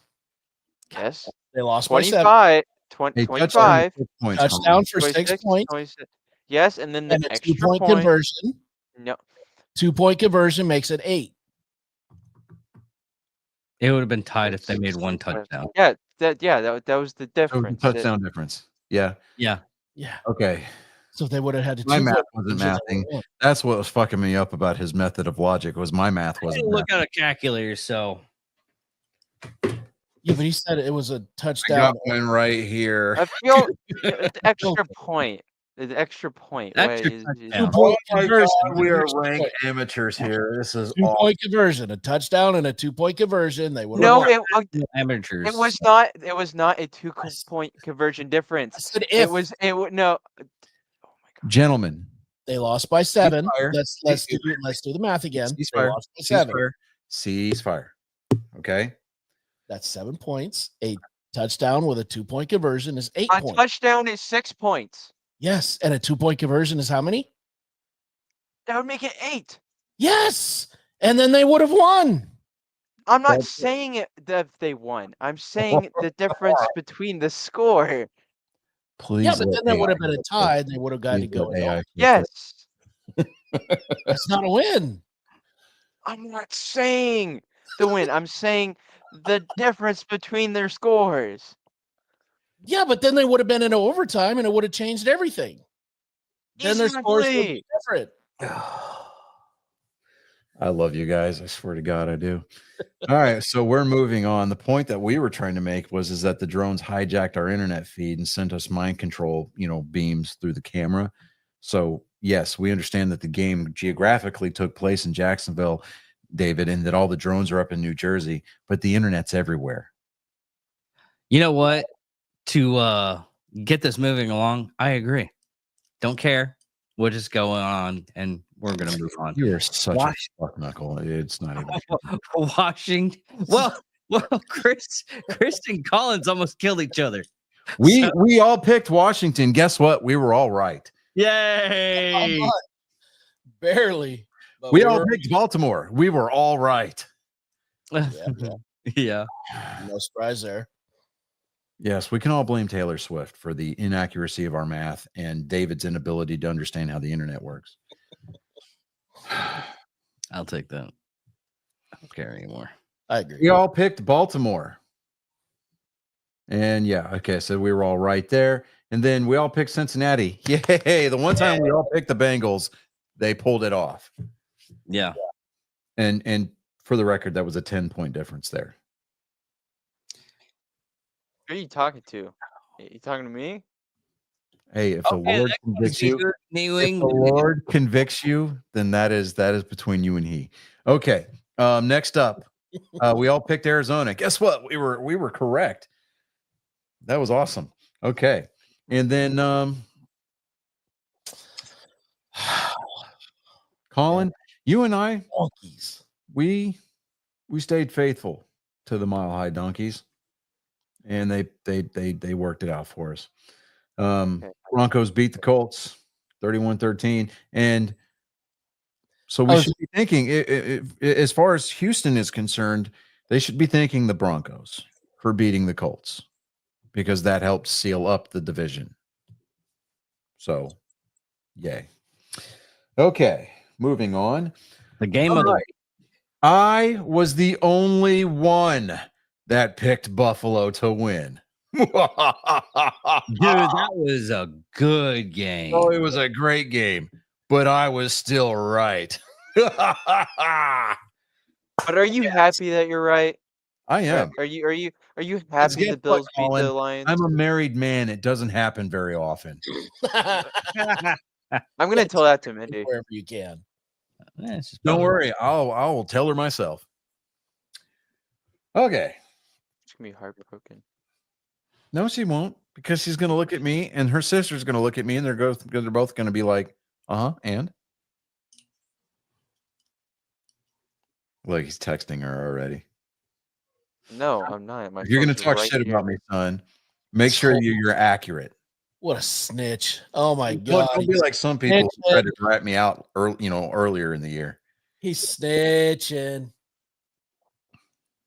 yes, They lost by 25, 20, A 25, points, touchdown for 6 26, points 26. Yes, and then the and a extra 2-point point. conversion. No, 2-point conversion makes it 8. It would have been tied if they made one touchdown. yeah, that was the So difference. touchdown difference. Yeah. Yeah. Yeah. Okay. So if they would have had to My math 2-point wasn't conversion, they mathing. would've won. That's what was fucking me up about his method of logic was my math I wasn't didn't look mathing. at a calculator, so Yeah, but he said it was a I touchdown. got one right here. I feel the extra point. The extra point. Extra is- touchdown. 2-point Oh my conversion. God, we are Here's the ranked point. amateurs here. This is awful. 2-point conversion, a touchdown and a 2-point conversion. They would have No, won. Amateurs. it was not. It was not a 2-point conversion I difference. said if It was. It would no. Oh my god. Gentlemen, they lost by 7. Ceasefire. Let's do the math again. They ceasefire. lost by 7. Ceasefire. Ceasefire. Okay. That's 7 points. A touchdown with a 2-point conversion is 8 A points. touchdown is 6 points. Yes, and a 2-point conversion is how many? That would make it 8. Yes, and then they would have won. I'm not That's- saying it that they won. I'm saying the difference between the score. Please. Yeah, but let then that would AI have been a go tie. first. They would have got to Please go. let AI go Yes. That's not a win. I'm not saying the win. I'm saying the difference between their scores. Yeah, but then they would have been in overtime, and it would have changed everything. Then their scores would be Exactly. different. I love you guys. I swear to God, I do. All right, so we're moving on. The point that we were trying to make is that the drones hijacked our internet feed and sent us mind control, beams through the camera. So yes, we understand that the game geographically took place in Jacksonville, David, and that all the drones are up in New Jersey, but the internet's everywhere. You know what? To get this moving along, I agree. Don't care. We'll just go on and we're gonna move on. You are such Why- a fuck knuckle. It's not even. Washington. Well, Chris and Collins almost killed each other. We all picked Washington. Guess what? We were all right. Yay! Barely. But We all were- picked Baltimore. We were all right. Yeah. no surprise there. Yes, we can all blame Taylor Swift for the inaccuracy of our math and David's inability to understand how the internet works. I'll take that. I don't care anymore. I agree. We all picked Baltimore. And yeah, okay, so we were all right there. And then we all picked Cincinnati. Yay! The one time we all picked the Bengals, they pulled it off. Yeah. And for the record, that was a 10-point difference there. Who are you talking to? You talking to me? Hey, if the Lord convicts you, New if the England. Lord convicts you, then that is between you and he. Okay. Next up, we all picked Arizona. Guess what? We were correct. That was awesome. Okay. And then Colin, you and I, Donkeys. we stayed faithful to the Mile High Donkeys, and they worked it out for us. Okay. Broncos beat the Colts. 31-13. And so I we was- should be thinking, as far as Houston is concerned, they should be thanking the Broncos for beating the Colts because that helped seal up the division. So, yay. Okay, moving on. The game All of the right. I was the only one that picked Buffalo to win. dude, that was a good game. Oh, it was a great game, but I was still right. I But are you happy that you're right? am. Are you happy guess the Bills what, beat the Colin? Lions? I'm a married man. It doesn't happen very often. I'm gonna tell that to Mindy. wherever you can. Yeah, it's just Don't fun. worry. I'll tell her myself. Okay. She's gonna be heartbroken. No, she won't, because she's going to look at me and her sister's going to look at me and they're both going to be like, and? Look, he's texting her already. No, I'm not. My If you're going to phone's talk right shit here. about me, son, make sure you're accurate. What a snitch! Oh my Don't god, be like some people who tried to rat me out earlier in the year. he's snitching.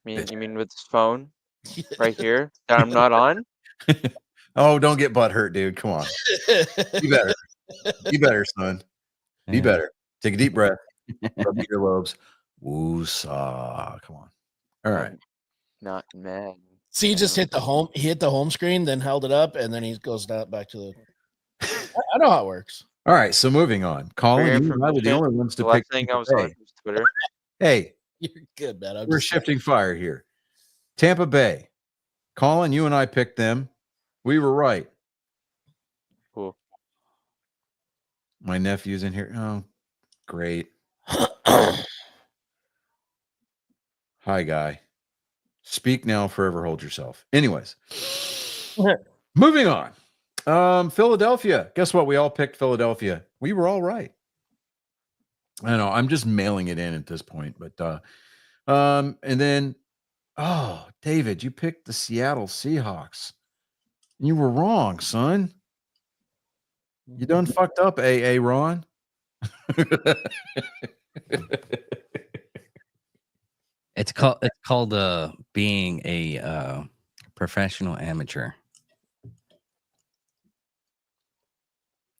You mean with his phone right here that I'm not on? Oh, don't get butt hurt, dude. Come on. Be better. Be better, son. Be Yeah. better. Take a deep breath. Rub your earlobes. Woosah. Come on. All right. Not mad. See, he just hit the home. He hit the home screen, then held it up, and then he goes down back to the. I know how it works. All right. So moving on. Colin, We're you and I were the from- only ones The to last pick. thing I was Tampa on Bay. was Twitter. Hey, You're good, man. I'm we're just- shifting fire here. Tampa Bay. Colin, you and I picked them. We were right. Cool. My nephew's in here. Oh, great. Hi, guy. Speak now, forever hold yourself. Anyways, moving on. Philadelphia. Guess what? We all picked Philadelphia. We were all right. I know. I'm just mailing it in at this point, but and then, oh, David, you picked the Seattle Seahawks. You were wrong, son. You done fucked up, AA Ron. It's called being a professional amateur.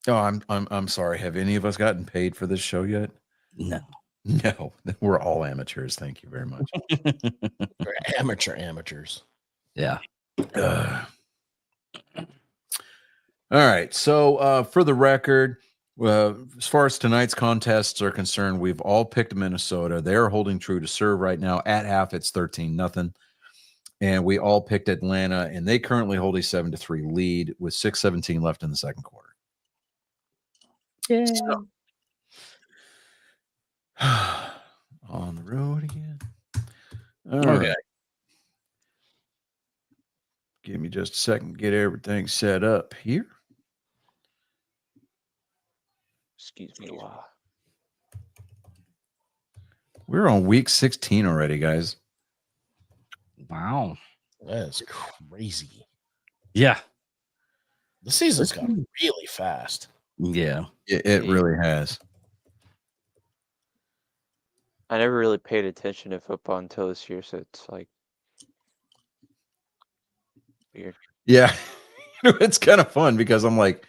Oh, I'm sorry. Have any of us gotten paid for this show yet? No. No, we're all amateurs. Thank you very much. We're amateurs. Yeah. All right. So for the record, as far as tonight's contests are concerned, we've all picked Minnesota. They're holding true to serve right now. At half, it's 13-0. And we all picked Atlanta, and they currently hold a 7-3 lead with 6:17 left in the second quarter. Yeah. So, on the road again. All Okay. right. Give me just a second. Get everything set up here. Excuse me. Wow. We're on week 16 already, guys. Wow. That is crazy. Yeah. The season's gone really fast. Yeah. It really has. I never really paid attention to football until this year, so it's like weird. Yeah. It's kind of fun because I'm like,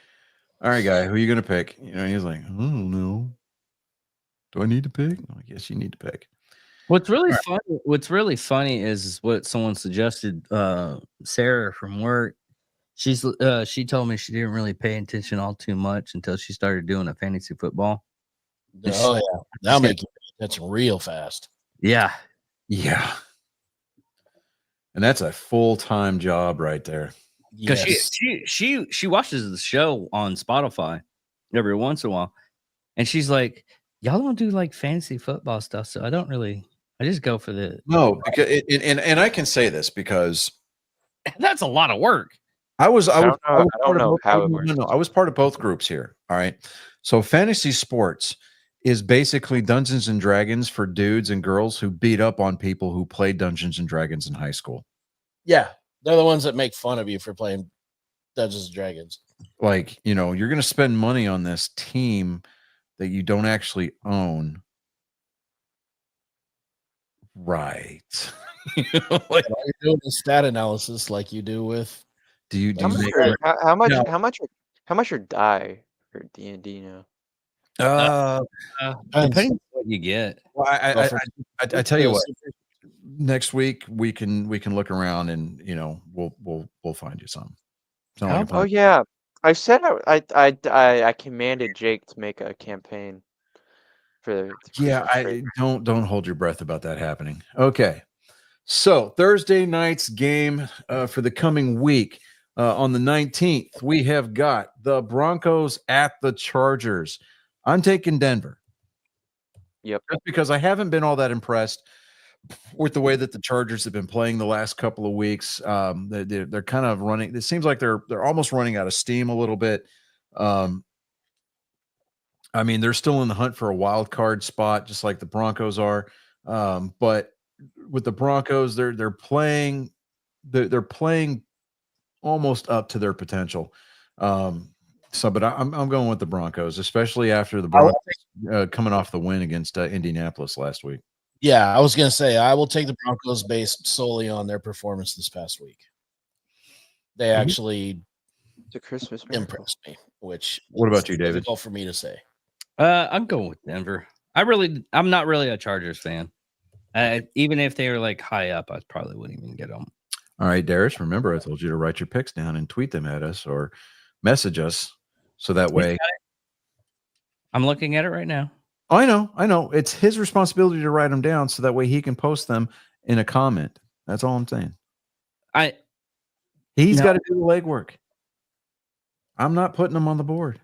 all right, guy, who are you going to pick? He's like, I don't know. Do I need to pick? I guess you need to pick. What's really funny is what someone suggested. Sarah from work. She told me she didn't really pay attention all too much until she started doing a fantasy football. Oh yeah, that'll make you pay attention real fast. Yeah. Yeah. And that's a full-time job right there. Because Yes. she watches the show on Spotify every once in a while, and she's like, "Y'all don't do like fantasy football stuff, so I just go for the." No, because and I can say this because That's a lot of work. I was don't part of know both- how it no, works. no, I was part of both groups here. All right. So fantasy sports is basically Dungeons and Dragons for dudes and girls who beat up on people who played Dungeons and Dragons in high school. Yeah, they're the ones that make fun of you for playing Dungeons and Dragons. Like, you're going to spend money on this team that you don't actually own. Right. Like, All you're doing is stat analysis, like you do with. do you How much? make Are, No. how much are die for D&D now? Depending on what you get. Well, I tell you what, next week we can look around and we'll find you some. It's not like I'm Oh playing- yeah, I said I commanded Jake to make a campaign for the Yeah, Christmas break. don't hold your breath about that happening. Okay. So Thursday night's game for the coming week on the 19th, we have got the Broncos at the Chargers. I'm taking Denver. Yep. Just because I haven't been all that impressed with the way that the Chargers have been playing the last couple of weeks. They're kind of running. It seems like they're almost running out of steam a little bit. I mean, they're still in the hunt for a wild card spot, just like the Broncos are. But with the Broncos, they're playing almost up to their potential. But I'm going with the Broncos, especially after the Broncos coming off the win against Indianapolis last week. Yeah, I was going to say I will take the Broncos based solely on their performance this past week. They actually It's a Christmas miracle. impressed me. Which What about is you, David? difficult for me to say. I'm going with Denver. I'm not really a Chargers fan. Even if they were like high up, I probably wouldn't even get them. All right, Darius, remember I told you to write your picks down and tweet them at us or message us so that way. I'm looking at it right now. Oh, I know. It's his responsibility to write them down so that way he can post them in a comment. That's all I'm saying. He's got to do the legwork. I'm not putting them on the board.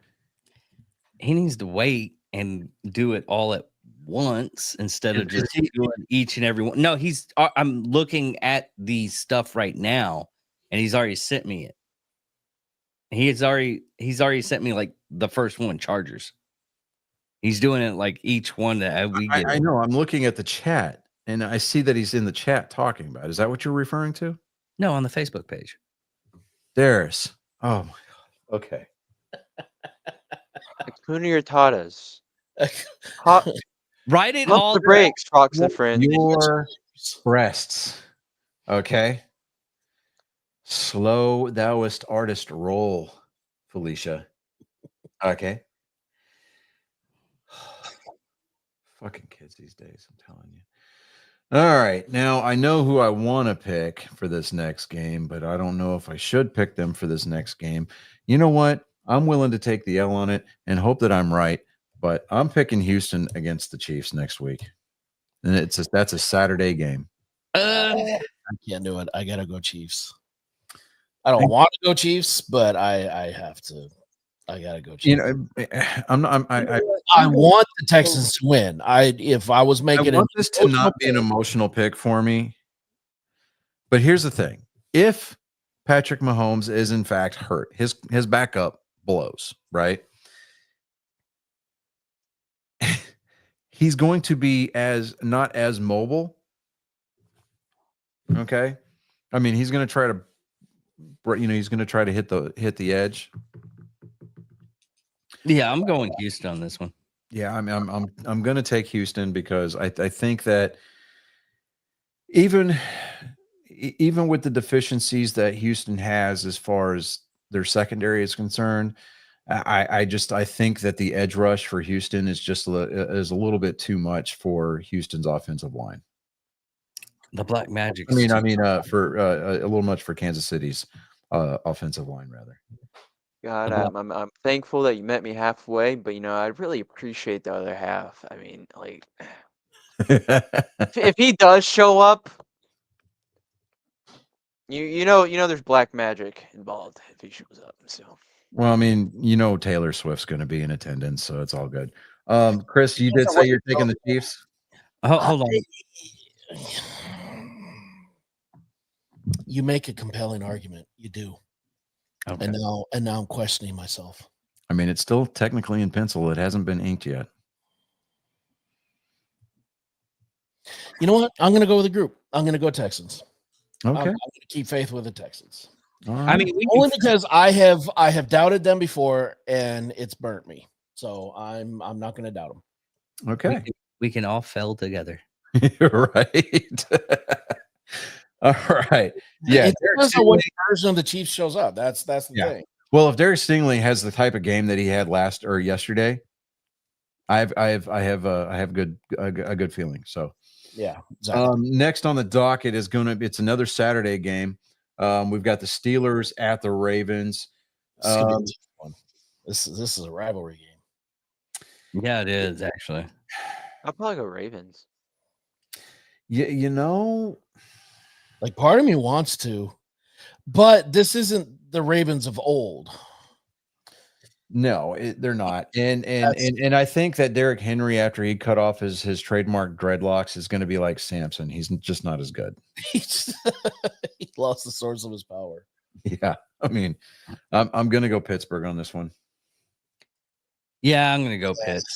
He needs to wait and do it all at once instead of just doing each and every one. No, I'm looking at the stuff right now, and he's already sent me it. He's already sent me like the first one, Chargers. He's doing it like each one that we get. I know. I'm looking at the chat, and I see that he's in the chat talking about it. Is that what you're referring to? No, on the Facebook page. Darius. Oh, my God. Okay. Hakuna Tatas. Write it Pump all. the brakes, Fox and friends. Your breasts. Okay. Slow thouest artist roll, Felicia. Okay. Fucking kids these days, I'm telling you. All right. Now I know who I want to pick for this next game, but I don't know if I should pick them for this next game. You know what? I'm willing to take the L on it and hope that I'm right, but I'm picking Houston against the Chiefs next week. And that's a Saturday game. I can't do it. I gotta go Chiefs. I don't want to go Chiefs, but I have to. I gotta go Chiefs. You know, I want the Texans to win. If I was making I want this to not be an emotional pick for me. But here's the thing: if Patrick Mahomes is in fact hurt, his backup blows, right? He's going to be not as mobile. Okay, I mean he's going to try to, he's going to try to hit the edge. Yeah, I'm going Houston on this one. Yeah, I mean, I'm going to take Houston because I think that even with the deficiencies that Houston has as far as their secondary is concerned, I think that the edge rush for Houston is a little bit too much for Houston's offensive line. The Black Magic. For a little much for Kansas City's offensive line, rather. God, I'm thankful that you met me halfway, but I really appreciate the other half. I mean, like, if he does show up, you know, there's black magic involved if he shows up. So, well, I mean, Taylor Swift's going to be in attendance, so it's all good. Chris, you did say you're taking the Chiefs. Hold on. You make a compelling argument. You do. Okay. And now I'm questioning myself. I mean, it's still technically in pencil. It hasn't been inked yet. You know what? I'm going to go with the group. I'm going to go Texans. Okay. I'm going to keep faith with the Texans. All I right. mean, we Only can, because I have doubted them before and it's burnt me. So I'm not going to doubt them. Okay. we can all fail together. You're right. All right. Yeah. It Derek depends on what Stingley- version of the Chiefs shows up. That's the Yeah. thing. well, if Derek Stingley has the type of game that he had last or yesterday, I have a good feeling. So Yeah, exactly. next on the docket is it's another Saturday game. We've got the Steelers at the Ravens. This is gonna be a tough one. This is a rivalry game. Yeah, it is actually. I'll probably go Ravens. You know, Like part of me wants to, but this isn't the Ravens of old. no, they're not. And That's- and I think that Derrick Henry, after he cut off his trademark dreadlocks, is going to be like Samson. He's just not as good. He lost the source of his power. Yeah, I mean, I'm going to go Pittsburgh on this one. Yeah, I'm gonna go Pitts.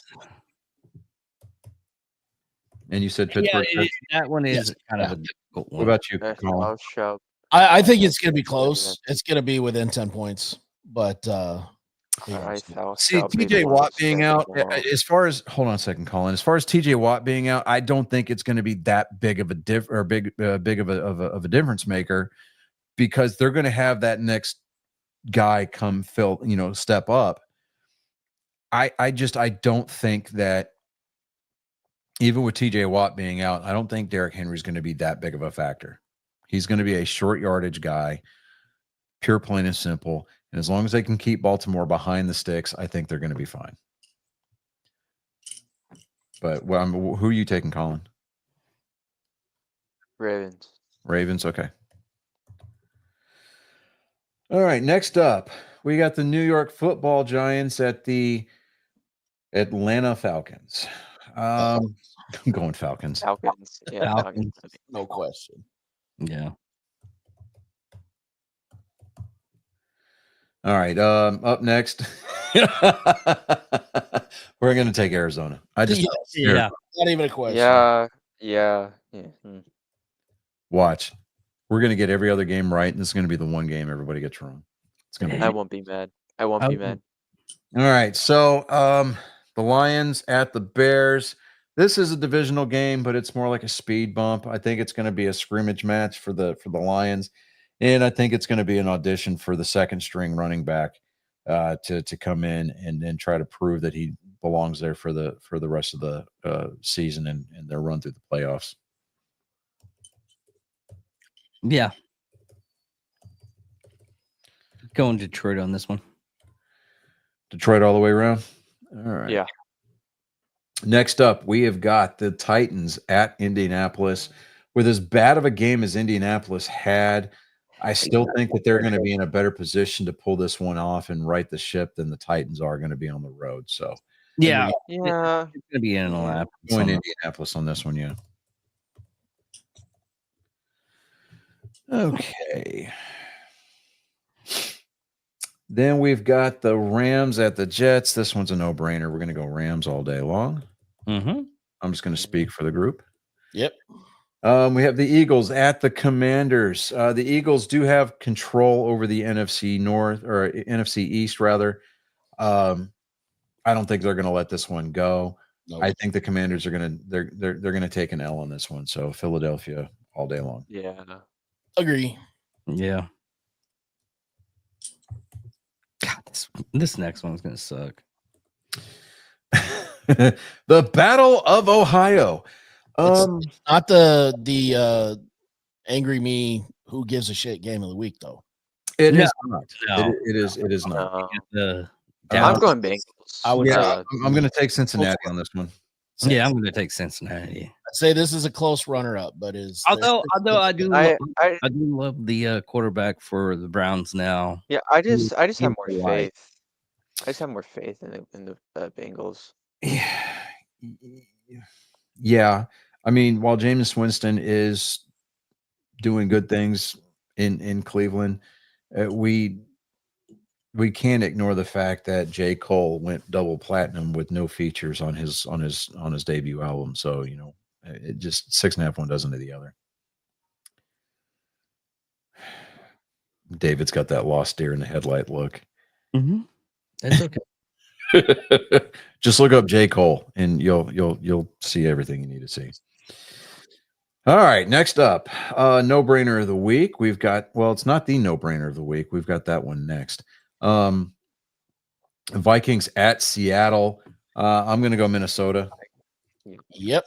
And you said Yeah, Pittsburgh. that one is kind of Yeah. a difficult What one. about you, That's Colin? I'll shout. I think it's gonna be close. It's gonna be within 10 points. But See, TJ Watt being out, as far as hold on a second, Colin. As far as TJ Watt being out, I don't think it's going to be that big of a big of a difference maker, because they're going to have that next guy come step up. I don't think that even with TJ Watt being out, I don't think Derrick Henry is going to be that big of a factor. He's going to be a short yardage guy, pure, plain and simple. And as long as they can keep Baltimore behind the sticks, I think they're going to be fine. But who are you taking, Colin? Ravens. Ravens. Okay. All right. Next up, we got the New York Football Giants at the Atlanta Falcons. I'm going Falcons. Falcons. Yeah, Falcons. no question. Yeah. All right. Up next, we're going to take Arizona. Yeah. Not even a question. Yeah. Watch. We're going to get every other game right, and this is going to be the one game everybody gets wrong. It's going to be. I won't be mad. I won't be mad. All right. So the Lions at the Bears. This is a divisional game, but it's more like a speed bump. I think it's going to be a scrimmage match for the Lions. And I think it's going to be an audition for the second string running back to come in and then try to prove that he belongs there for the rest of the season and their run through the playoffs. Yeah. Going Detroit on this one. Detroit all the way around. All right. Yeah. Next up, we have got the Titans at Indianapolis. With as bad of a game as Indianapolis had, I still think that they're going to be in a better position to pull this one off and right the ship than the Titans are going to be on the road. So, Yeah. Yeah. It's going to be in a lap. going Indianapolis on this one, yeah. Okay. Then we've got the Rams at the Jets. This one's a no-brainer. We're going to go Rams all day long. Mm-hmm. I'm just going to speak for the group. Yep. We have the Eagles at the Commanders. The Eagles do have control over the NFC North or NFC East, rather. I don't think they're going to let this one go. Nope. I think the Commanders are going to they're going to take an L on this one. So Philadelphia all day long. Yeah. Agree. Yeah. God, this next one's going to suck. The Battle of Ohio. Not the angry me who gives a shit game of the week though. It No. is not. No. It is not. The I'm Dallas- going Bengals. I would Yeah, I'm going to take Cincinnati on this one. Yeah, I'm going to take Cincinnati. I'd say this is a close runner-up, but is Although I do I do love the quarterback for the Browns now. yeah. I just have Seems more to like- faith. I just have more faith in the Bengals. Yeah. I mean, while Jameis Winston is doing good things in Cleveland, we can't ignore the fact that J. Cole went double platinum with no features on his debut album. So, it just 6.5 one doesn't to the other. David's got that lost deer in the headlight look. That's okay. Just look up J. Cole and you'll see everything you need to see. All right, next up, no-brainer of the week. We've got, well, it's not the no-brainer of the week. We've got that one next. Vikings at Seattle. I'm going to go Minnesota. Yep.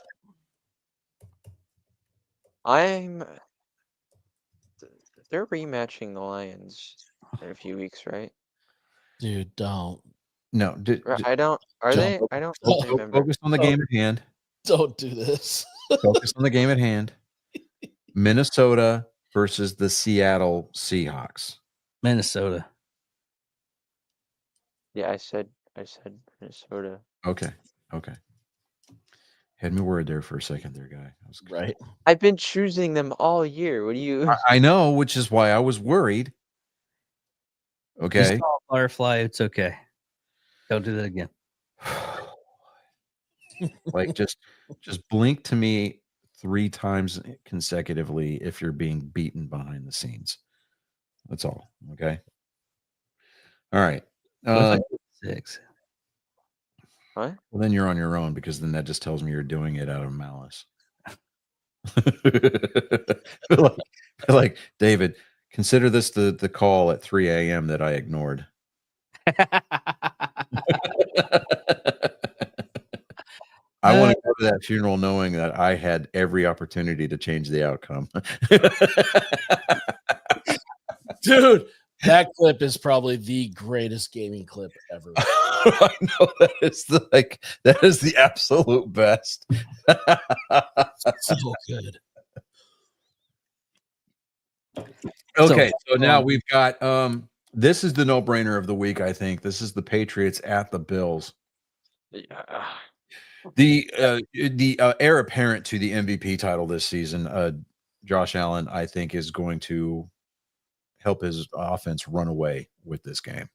They're rematching the Lions in a few weeks, right? Dude, don't. No, I don't. Are Don't- they? I don't don't remember. focus on the game at hand. Don't do this. Focus on the game at hand. Minnesota versus the Seattle Seahawks. Minnesota. Yeah, I said Minnesota. Okay. Had me worried there for a second there, guy. Right. I've been choosing them all year. What do you? I know, which is why I was worried. You Okay. saw a butterfly. It's okay. Don't do that again. Like just blink to me 3 times consecutively if you're being beaten behind the scenes. That's all. Okay. All right. What if I did 6? What? Well, then you're on your own because then that just tells me you're doing it out of malice. like David, consider this the call at 3 a.m. that I ignored. I want to go to that funeral knowing that I had every opportunity to change the outcome. Dude, that clip is probably the greatest gaming clip ever. I know that is the absolute best. So good. Okay, so now we've got this is the no-brainer of the week, I think. This is the Patriots at the Bills. Yeah. The heir apparent to the MVP title this season, Josh Allen, I think, is going to help his offense run away with this game.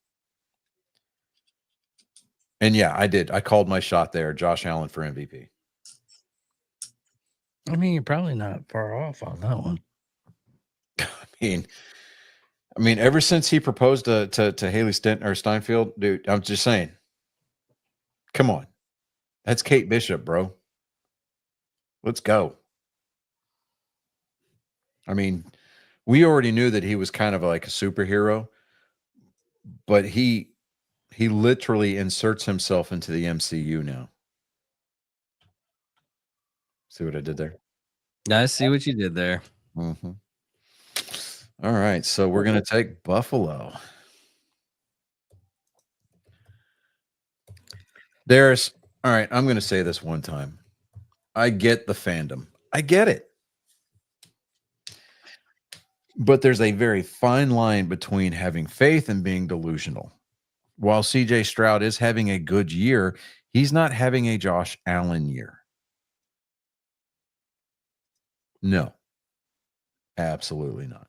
And yeah, I did. I called my shot there. Josh Allen for MVP. I mean, you're probably not far off on that one. I mean, ever since he proposed to Haley Steinfeld, dude, I'm just saying. Come on. That's Kate Bishop, bro. Let's go. I mean, we already knew that he was kind of like a superhero, but he literally inserts himself into the MCU now. See what I did there? I see what you did there. Mm-hmm. All right, so we're going to take Buffalo. All right, I'm going to say this one time. I get the fandom. I get it. But there's a very fine line between having faith and being delusional. While CJ Stroud is having a good year, he's not having a Josh Allen year. No, absolutely not.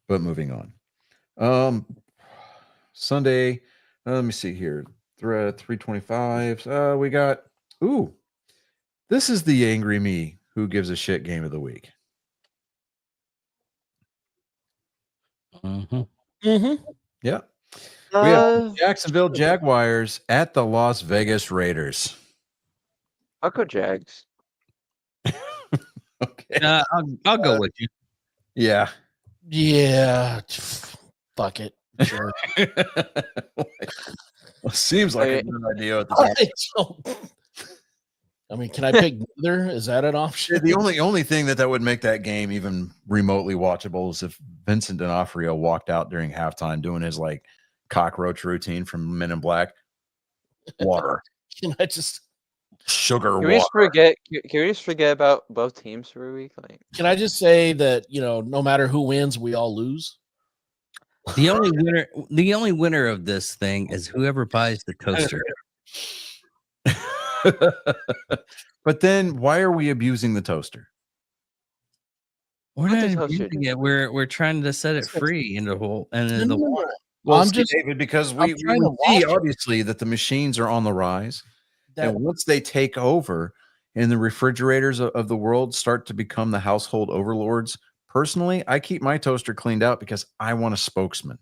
But moving on. Sunday, let me see here. 325. We got, this is the angry me who gives a shit game of the week. Mm-hmm. Mm-hmm. Yeah. We have Jacksonville Jaguars at the Las Vegas Raiders. I'll go Jags. Okay. I'll go with you. Yeah. Yeah. Fuck it. Sure. Seems like a good idea at the I mean, can I pick neither? Is that an option? The only thing that would make that game even remotely watchable is if Vincent D'Onofrio walked out during halftime doing his like cockroach routine from Men in Black. Water. Can I just sugar Can water. we just forget about both teams for a week? Like, can I just say that, no matter who wins, we all lose? The only winner of this thing is whoever buys the toaster. But then why are we abusing the toaster? We're Not not the toaster. abusing it. We're trying to set it free into the water. Well, I'm see, just David, because I'm we trying to see watch it. obviously that the machines are on the rise. that And once they take over and the refrigerators of the world start to become the household overlords personally, I keep my toaster cleaned out because I want a spokesman.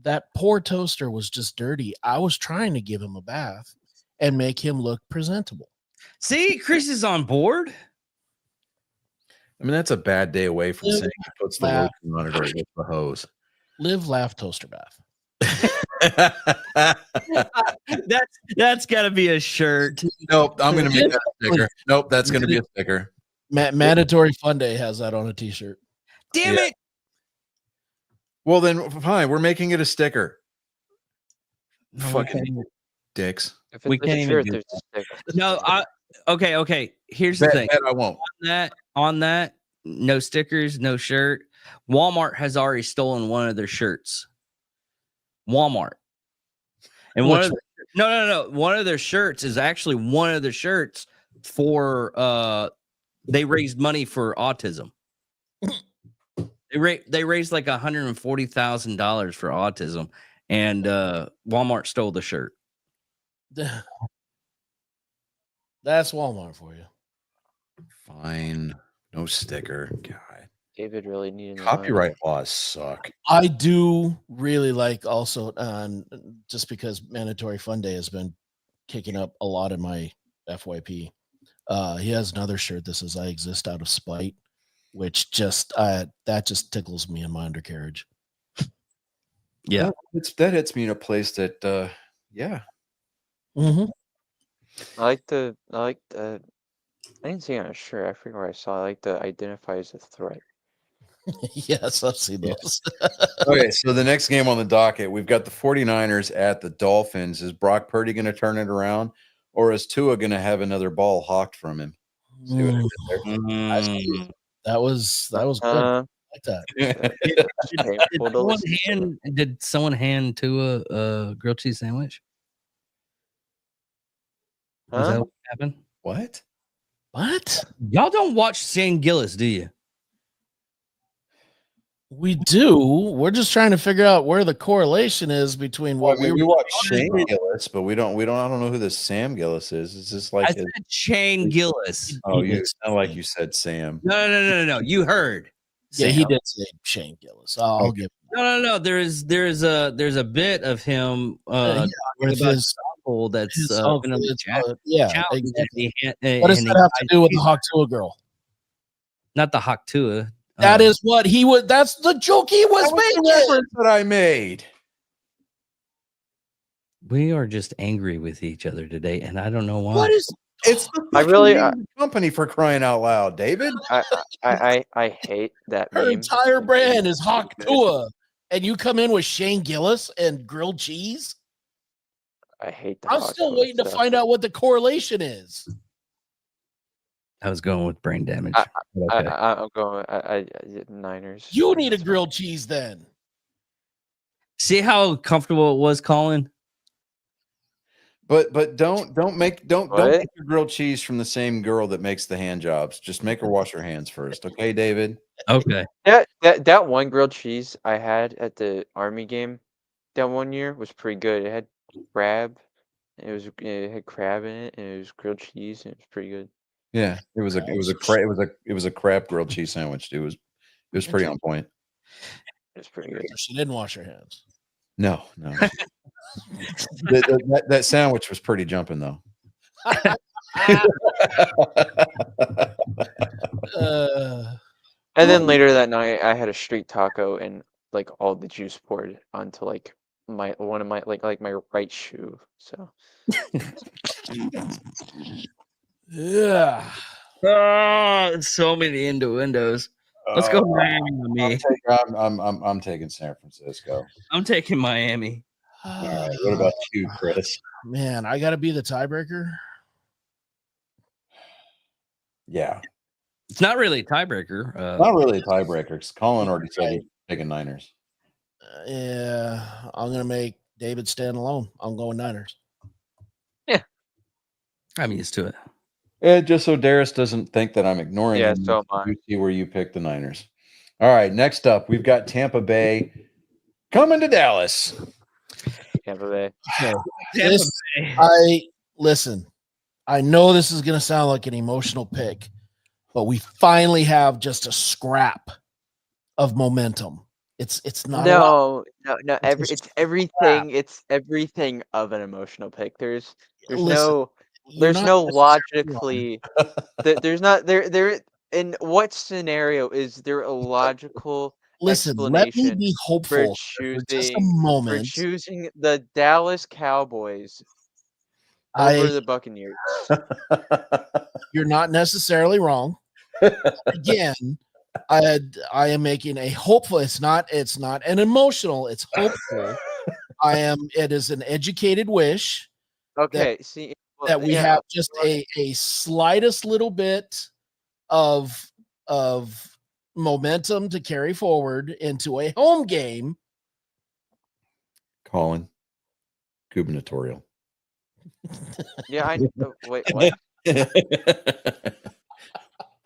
That poor toaster was just dirty. I was trying to give him a bath and make him look presentable. See, Chris is on board. I mean, that's a bad day away from Live, saying he puts the laugh. lotion on it or with the hose. Live, laugh, toaster bath. That's got to be a shirt. Nope, I'm going to make that a sticker. Nope, that's going to be a sticker. Mandatory Fun Day has that on a t-shirt. Damn Yeah. it! Well, then fine. We're making it a sticker. No, we Fucking can't- dicks. If We it's a can't even shirt, do there's a sticker. No, okay. Here's the thing. Bet I won't. On that, no stickers, no shirt. Walmart has already stolen one of their shirts. Walmart. And Which no. One of their shirts is actually one of the shirts for they raised money for autism. They raised like $140,000 for autism, and Walmart stole the shirt. That's Walmart for you. Fine. No sticker. God. David really needed Copyright laws suck. I do really like also just because Mandatory Fun Day has been kicking up a lot in my FYP. He has another shirt that says "I exist out of spite," which just that just tickles me in my undercarriage. Yeah. That hits me in a place that yeah. Mm-hmm. I didn't see it on a shirt. I forget where I saw it. I like to identify as a threat. Yes, I've seen those. Okay, so the next game on the docket, we've got the 49ers at the Dolphins. Is Brock Purdy going to turn it around, or is Tua going to have another ball hawked from him? See what I did there? Mm. That was good. I like that. Painful to listen to. Did someone hand to a grilled cheese sandwich? Was that Huh? what happened? What? What? Y'all don't watch Shane Gillis, do you? We do. We're just trying to figure out where the correlation is between Well, what I mean, we we watch Shane Gillis, but we don't. I don't know who this Sam Gillis is. Is this like? I said Shane Gillis. Oh, he you did sound like Sam. you said Sam. No. You heard. Yeah, he Sam. did say Shane Gillis. I'll give him No. There's a bit of him that. with With about his- uncle that's his been uncle, on the it's, chat. yeah, challenge, exactly. and What does and that have to do with the Hawktua girl? Not the Haktua. That is what he would. That's the joke he was That was the making. reference that I made. We are just angry with each other today, and I don't know why. What is? It's the I really- fucking name of the company for crying out loud, David. I hate that Her meme. entire brand is Hawktua, and you come in with Shane Gillis and grilled cheese. I hate the I'm Hawk still Tour waiting to stuff. find out what the correlation is. I was going with brain damage. I- but okay. I'm going. I Niners. You need a grilled cheese then. See how comfortable it was, Colin? But don't make What? your grilled cheese from the same girl that makes the hand jobs. Just make her wash her hands first, okay, David? Okay. That one grilled cheese I had at the Army game that one year was pretty good. It had crab. It had crab in it, and it was grilled cheese, and it was pretty good. Yeah, it was a crab grilled cheese sandwich. It was pretty on point. It was pretty good. She didn't wash her hands. No. that sandwich was pretty jumping though. And then later that night, I had a street taco, and like all the juice poured onto like one of my like my right shoe. So Yeah. So many innuendos. Let's go Miami with me. I'm taking San Francisco. I'm taking Miami. All right, what about you, Chris? Man, I got to be the tiebreaker. Yeah, It's not really a tiebreaker. not really a tiebreaker. 'Cause Colin already said he's taking Niners. Yeah, I'm gonna make David stand alone. I'm going Niners. I'm used to it. Yeah, just so Darius doesn't think that I'm ignoring Yeah, him. so am I. You see where you picked the Niners. All right, next up, we've got Tampa Bay coming to Dallas. Tampa Bay. This, listen. I know this is gonna sound like an emotional pick, but we finally have just a scrap of momentum. It's not No. It's It's everything. It's everything of an emotional pick. There's listen, you're there's not no necessarily wrong. logically. There's not there. In what scenario is there a logical Listen, let me explanation be for hopeful for just a choosing moment. the Dallas Cowboys over the Buccaneers? You're not necessarily wrong. Again, I am making a hopeful. It's not an emotional. It's hopeful. It is an educated wish Okay, see, well, that we yeah, have just a slightest little bit of momentum to carry forward into a home game. Colin, gubernatorial. yeah. Wait, what?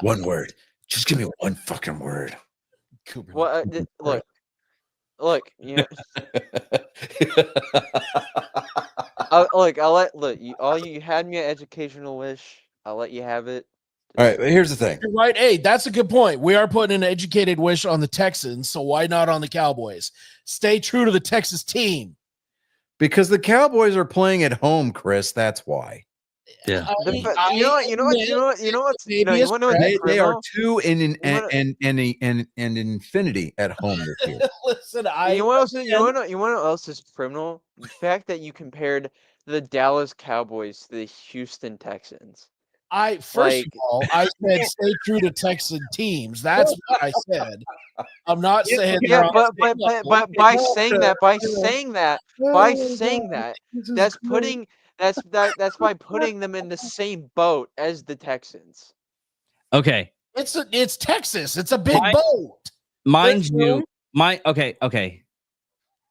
One word. Just give me one fucking word. Well, look. You you had me an educational wish. I'll let you have it. All right, but here's the thing. You're right. Hey, that's a good point. We are putting an educated wish on the Texans, so why not on the Cowboys? Stay true to the Texas team. Because the Cowboys are playing at home, Chris. That's why. Yeah. You know what's They are criminal? 2 in infinity at home this year. Listen, You know what else is criminal? The fact that you compared the Dallas Cowboys to the Houston Texans. First of all, I said stay true to Texan teams. That's what I said. I'm not saying Yeah, they're on but the same level. by saying that, that's by putting them in the same boat as the Texans. Okay. It's Texas. It's a big Mind- boat. Mind you, okay.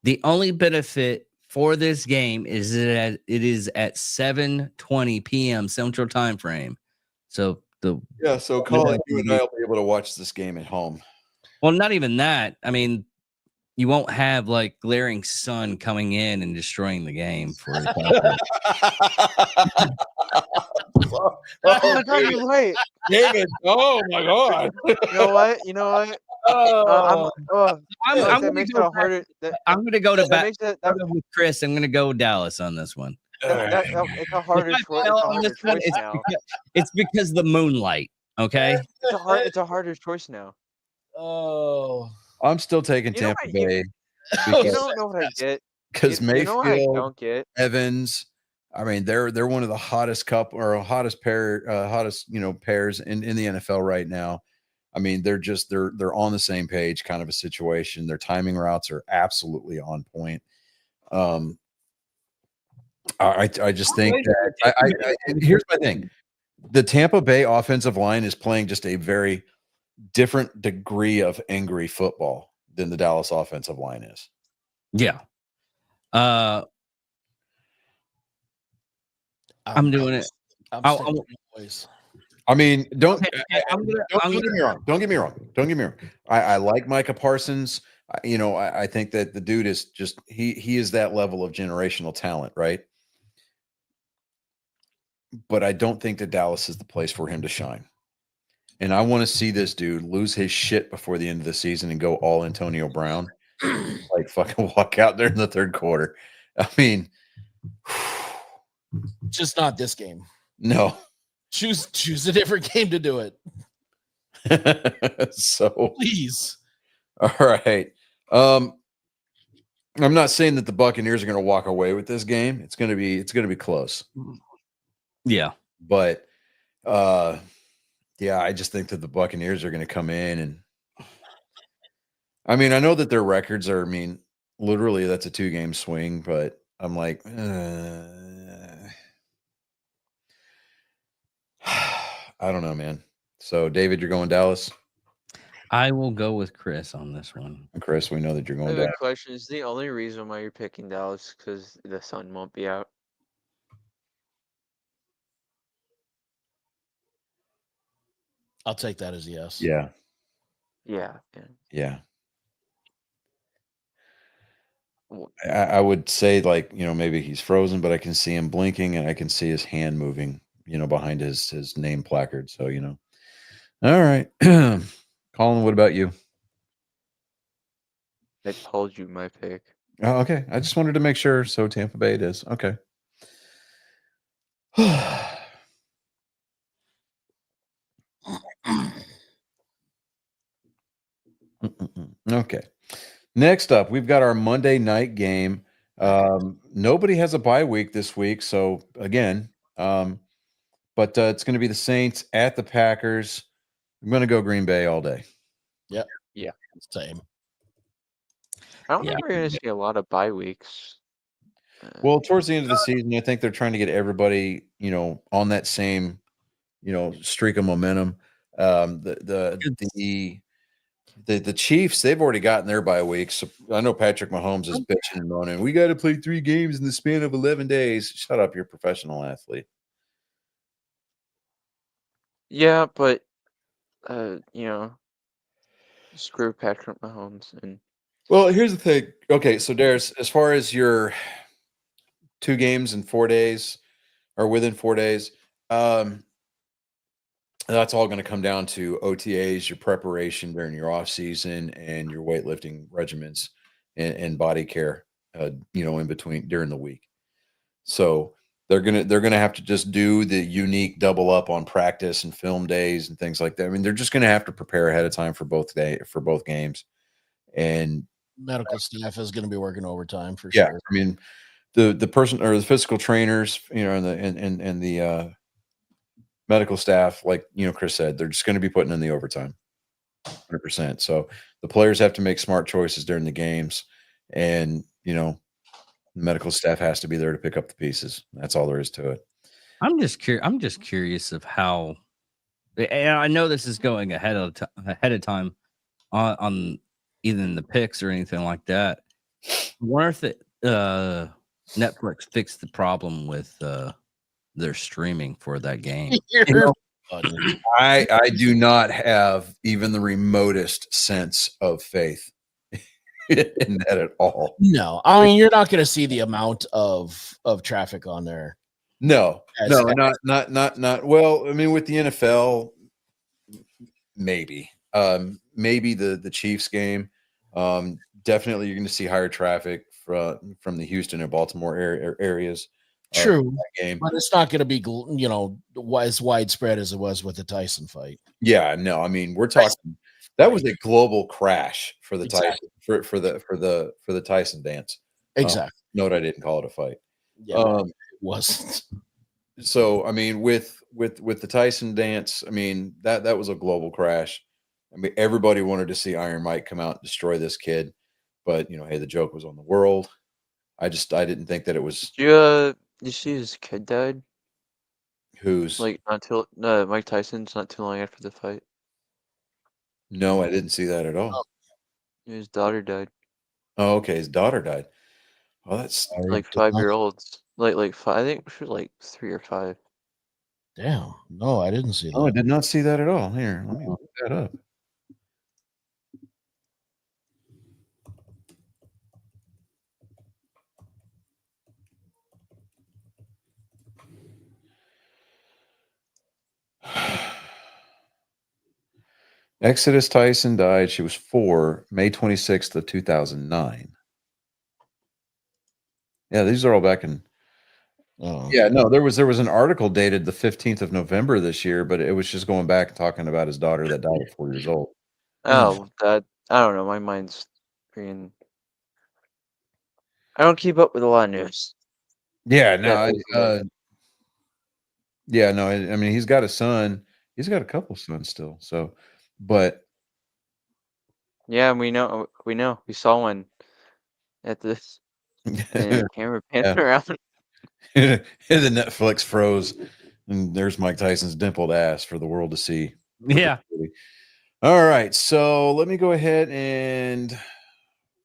The only benefit for this game is that it is at 7:20 p.m. Central Time frame. So So Colin, you and I will be able to watch this game at home. well, not even that. I mean, you won't have like glaring sun coming in and destroying the game for the Oh my God, you're right. David, oh my God. You know what? I'm That makes it a harder. I'm going to go to That makes it with Chris. I'm going to go Dallas on this one. it's a harder choice. Now. It's because of the moonlight. Okay. It's a harder choice now. Oh, I'm still taking You know Tampa what, Bay You don't know what I get. because You know what I Mayfield, don't get. Evans. I mean, they're one of the hottest hottest pairs in the NFL right now. I mean, they're on the same page, kind of a situation. Their timing routes are absolutely on point. I just think that and here's my thing. The Tampa Bay offensive line is playing just a very different degree of angry football than the Dallas offensive line is. Yeah. I'm doing it. I mean, don't Okay, don't get me wrong. Don't get me wrong. I like Micah Parsons. I think that the dude is just he is that level of generational talent, right? But I don't think that Dallas is the place for him to shine. And I want to see this dude lose his shit before the end of the season and go all Antonio Brown, like fucking walk out there in the third quarter. I mean, just not this game. No. Choose a different game to do it. So please. All right. I'm not saying that the Buccaneers are going to walk away with this game. It's going to be close. Yeah. But yeah, I just think that the Buccaneers are going to come in and I mean, I know that their records are, literally that's a 2-game swing, but I'm like, I don't know, man. So, David, you're going Dallas? I will go with Chris on this one. Chris, we know that you're going Dallas. Dallas. Question is the only reason why you're picking Dallas because the sun won't be out. I'll take that as a yes. Yeah. I would say maybe he's frozen, but I can see him blinking and I can see his hand moving, behind his name placard. So, all right. Colin, what about you? I told you my pick. Oh, okay. I just wanted to make sure. So Tampa Bay it is. Okay. Okay. Next up, we've got our Monday night game. Nobody has a bye week this week, so again, but it's going to be the Saints at the Packers. I'm going to go Green Bay all day. Yep. Yeah. Same. I don't Yeah. think we're gonna see a lot of bye weeks. Well, towards the end of the season, I think they're trying to get everybody, on that same, streak of momentum. The Chiefs, they've already gotten their bye week. So I know Patrick Mahomes is bitching and moaning. We got to play 3 games in the span of 11 days. Shut up, you're a professional athlete. Yeah, but screw Patrick Mahomes and Well, here's the thing. Okay, so Darius, as far as your 2 games in 4 days or within 4 days, that's all going to come down to OTAs, your preparation during your off season, and your weightlifting regimens and body care, in between during the week. So they're gonna have to just do the unique double up on practice and film days and things like that. I mean, they're just gonna have to prepare ahead of time for both games. And Medical staff is going to be working overtime for yeah, sure. I mean, the person or the physical trainers, and the medical staff, like Chris said, they're just going to be putting in the overtime, 100%. So the players have to make smart choices during the games, and the medical staff has to be there to pick up the pieces. That's all there is to it. I'm just curious of how. And I know this is going ahead of time on even the picks or anything like that. I wonder if Netflix fixed the problem with their streaming for that game. You're funny. I do not have even the remotest sense of faith in that at all. No, I mean you're not going to see the amount of traffic on there. No, As- no, not. Well, I mean, with the NFL, maybe, maybe the Chiefs game. Definitely, you're going to see higher traffic from the Houston and Baltimore areas. True, that game. but it's not going to be as widespread as it was with the Tyson fight. Yeah, no, I mean we're talking. That was a global crash for the Exactly. Tyson for the Tyson dance. Exactly. Note I didn't call it a fight. Yeah, it wasn't. So I mean, with the Tyson dance, I mean that was a global crash. I mean, everybody wanted to see Iron Mike come out and destroy this kid, but hey, the joke was on the world. I didn't think that it was. you see his kid died? Who's Like Mike Tyson's not too long after the fight. No, I didn't see that at all. His daughter died. Oh, okay, his daughter died. Oh, that's Like 5-year-olds. Like 5, I think she was like 3 or 5. Damn. No, I didn't see that. Oh, I did not see that at all. Here, let me look that up. Exodus Tyson died. She was 4, May 26th of 2009. Yeah, these are all back in. Oh. Yeah, no, there was an article dated the 15th of November this year, but it was just going back and talking about his daughter that died at 4 years old. Oh, that I don't know. My mind's being. I don't keep up with a lot of news. Yeah, no, That does yeah, no, I mean he's got a son. He's got a couple sons still. So, but Yeah, we know. We saw one at this camera panning around. the Netflix froze, and there's Mike Tyson's dimpled ass for the world to see. Yeah. All right, so let me go ahead and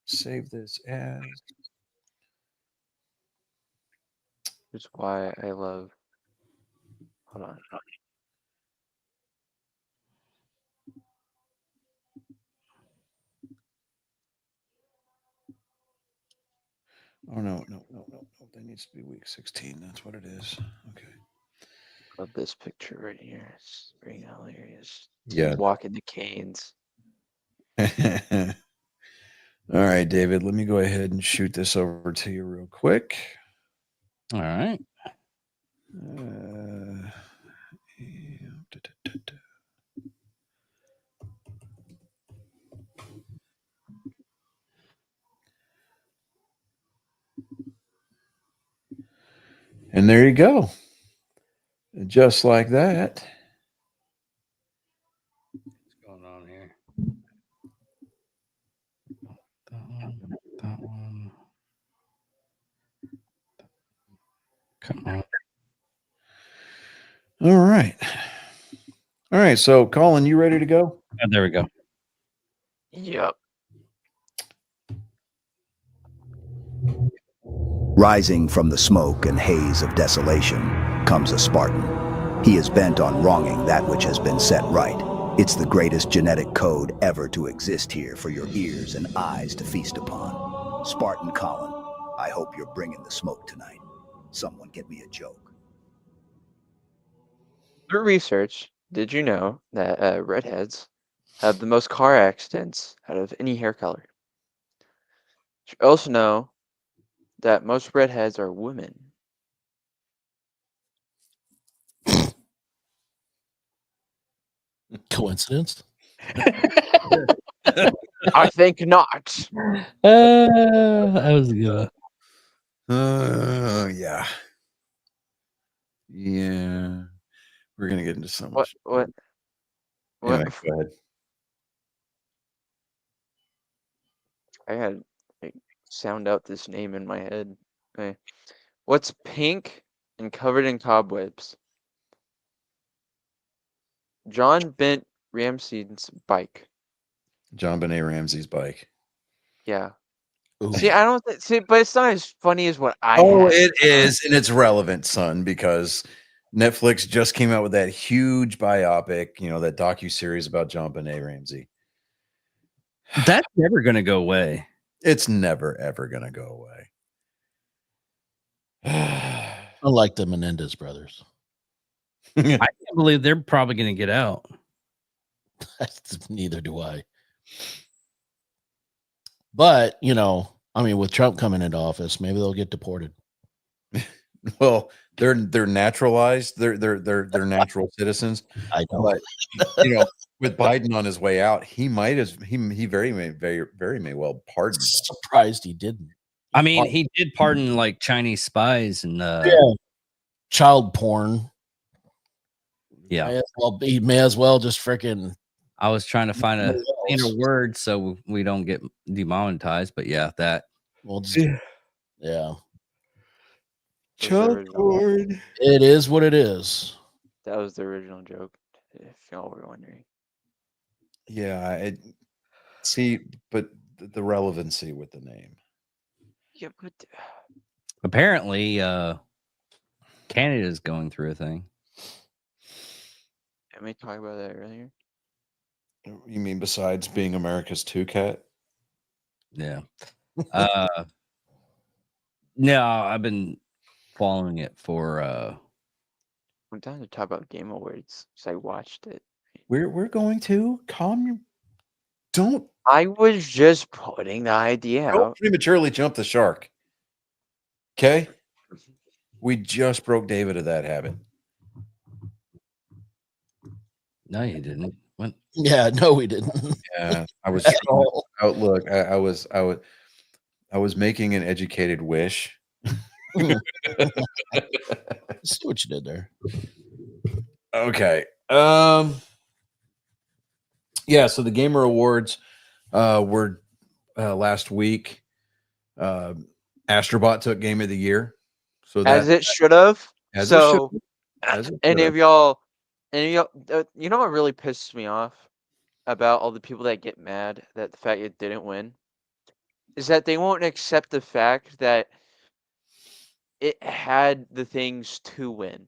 save this as. That's why I love. Hold on. Oh no! That needs to be week 16. That's what it is. Okay. Love this picture right here. It's very hilarious. Yeah. Walking the canes. All right, David, let me go ahead and shoot this over to you real quick. All right. And there you go. Just like that. What's going on here? That one. That one. Come on. All right. All right. So, Colin, you ready to go? Oh, there we go. Yep. Rising from the smoke and haze of desolation comes a Spartan. He is bent on wronging that which has been set right. It's the greatest genetic code ever to exist here for your ears and eyes to feast upon. Spartan Colin, I hope you're bringing the smoke tonight. Someone get me a joke. Through research, did you know that redheads have the most car accidents out of any hair color? Did you also know that most redheads are women? Coincidence? I think not. That was good. Yeah. Yeah. We're going to get into some of What? this. What? What? Anyway, go ahead. I had like, sound out this name in my head. Okay. What's pink and covered in cobwebs? John Bent Ramsey's bike. John Benet Ramsey's bike. Yeah. Ooh. See, I don't see, but it's not as funny as what I. Oh, had. it is. And it's relevant, son, because Netflix just came out with that huge biopic, that docuseries about John Benet Ramsey. That's never going to go away. It's never, ever going to go away. Unlike the Menendez brothers. I can't believe they're probably going to get out. Neither do I. But, with Trump coming into office, maybe they'll get deported. Well, they're naturalized. They're natural citizens. I know. But with Biden on his way out, he very may well pardon them. Surprised he didn't. I mean, he did pardon like Chinese spies and Child porn. Yeah. He may as well just freaking. I was trying to find a word so we don't get demonetized, but yeah, that. Well, yeah. Child porn. It is what it is. That was the original joke, if y'all were wondering. Yeah, but the relevancy with the name. Yeah, but Apparently, Canada's going through a thing. didn't we talk about that earlier? You mean besides being America's Cat? Yeah. No, I've been following it for I'm down to talk about Game Awards because I watched it. We're going to calm your. Don't. I was just putting the idea Don't out. prematurely jump the shark. Okay. We just broke David of that habit. No, you didn't. What? Yeah, no, we didn't. Yeah, I was. At all. Look, I was making an educated wish. See what you did there. Okay. Yeah, so the Gamer Awards were last week. Astrobot took Game of the Year. So As it should have. So, As it any should of y'all, you know what really pisses me off about all the people that get mad that the fact it didn't win is that they won't accept the fact that it had the things to win.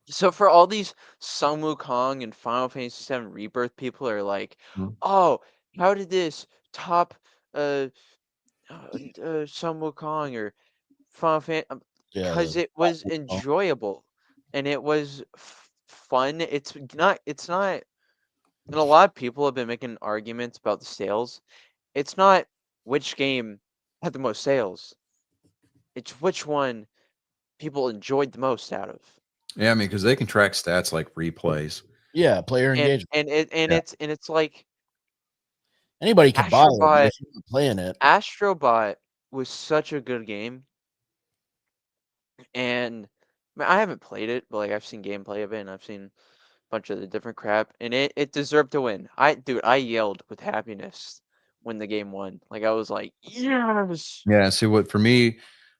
So for all these Sun Wukong and Final Fantasy VII Rebirth people are like, oh, how did this top Sun Wukong or Final Fantasy? Because it was enjoyable and it was fun. It's not. And a lot of people have been making arguments about the sales, it's not which game had the most sales. It's which one people enjoyed the most out of. Yeah, I mean, because they can track stats like replays. Yeah, player engagement. Yeah. It's like Anybody can buy it, but Astrobot. if you're not playing it, Astrobot was such a good game, and I haven't played it, but like I've seen gameplay of it, and I've seen a bunch of the different crap, and it deserved to win. I yelled with happiness when the game won. Like I was like, yes. Yeah. See, what for me,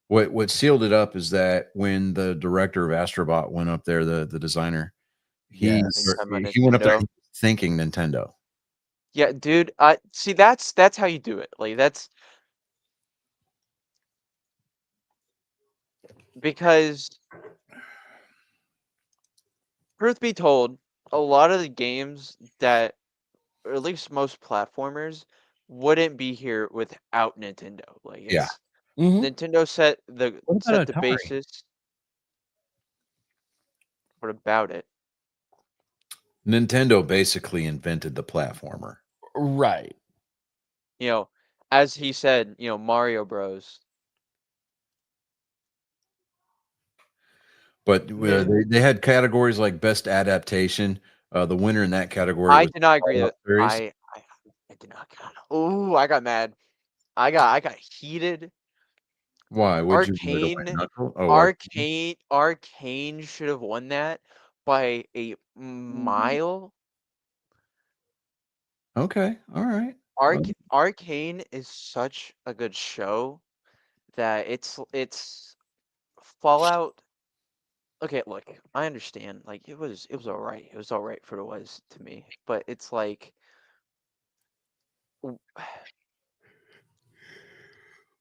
what sealed it up is that when the director of Astrobot went up there, the designer, he Yes. Anytime on he went up there Nintendo. thinking Nintendo. Yeah, dude. I see. That's how you do it. Like that's because truth be told, a lot of the games that, or at least most platformers, wouldn't be here without Nintendo. Like Yeah. it's Mhm. Nintendo set the What about Atari? basis. What about it? Nintendo basically invented the platformer. Right. You know, as he said, Mario Bros. But Yeah. they had categories like best adaptation. The winner in that category I was did not agree Fallout that series. I did not. Oh, I got mad. I got heated. Why? Would you wear the white Arcane, knuckle? Oh, Arcane should have won that by a mile. okay. All right. Arcane is such a good show that it's Fallout. Okay, look, I understand. Like it was all right. It was all right for what it was to me, but it's like w-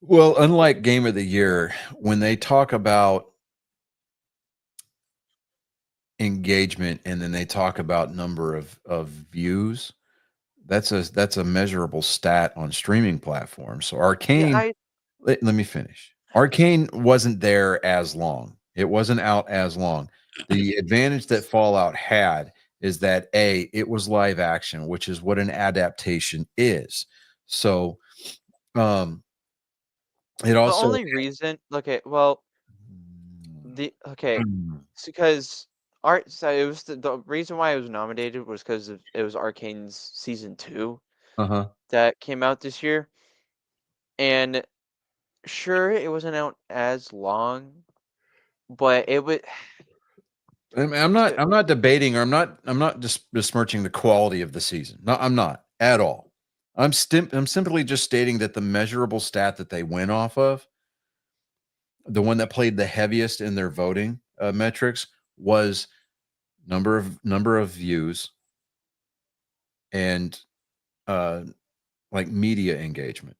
Well, unlike Game of the Year, when they talk about engagement and then they talk about number of views, that's a measurable stat on streaming platforms. So yeah, Arcane, let me finish. Arcane wasn't there as long. It wasn't out as long. The advantage that Fallout had is that it was live action, which is what an adaptation is. So it the also only reason. Okay, well, it's because art. So it was the reason why it was nominated was because it was Arcane's season 2 uh-huh. that came out this year, and sure, it wasn't out as long, but it would. I'm not debating or I'm not just besmirching the quality of the season. No, I'm not at all. I'm simply just stating that the measurable stat that they went off of, the one that played the heaviest in their voting metrics, was number of views and like media engagement.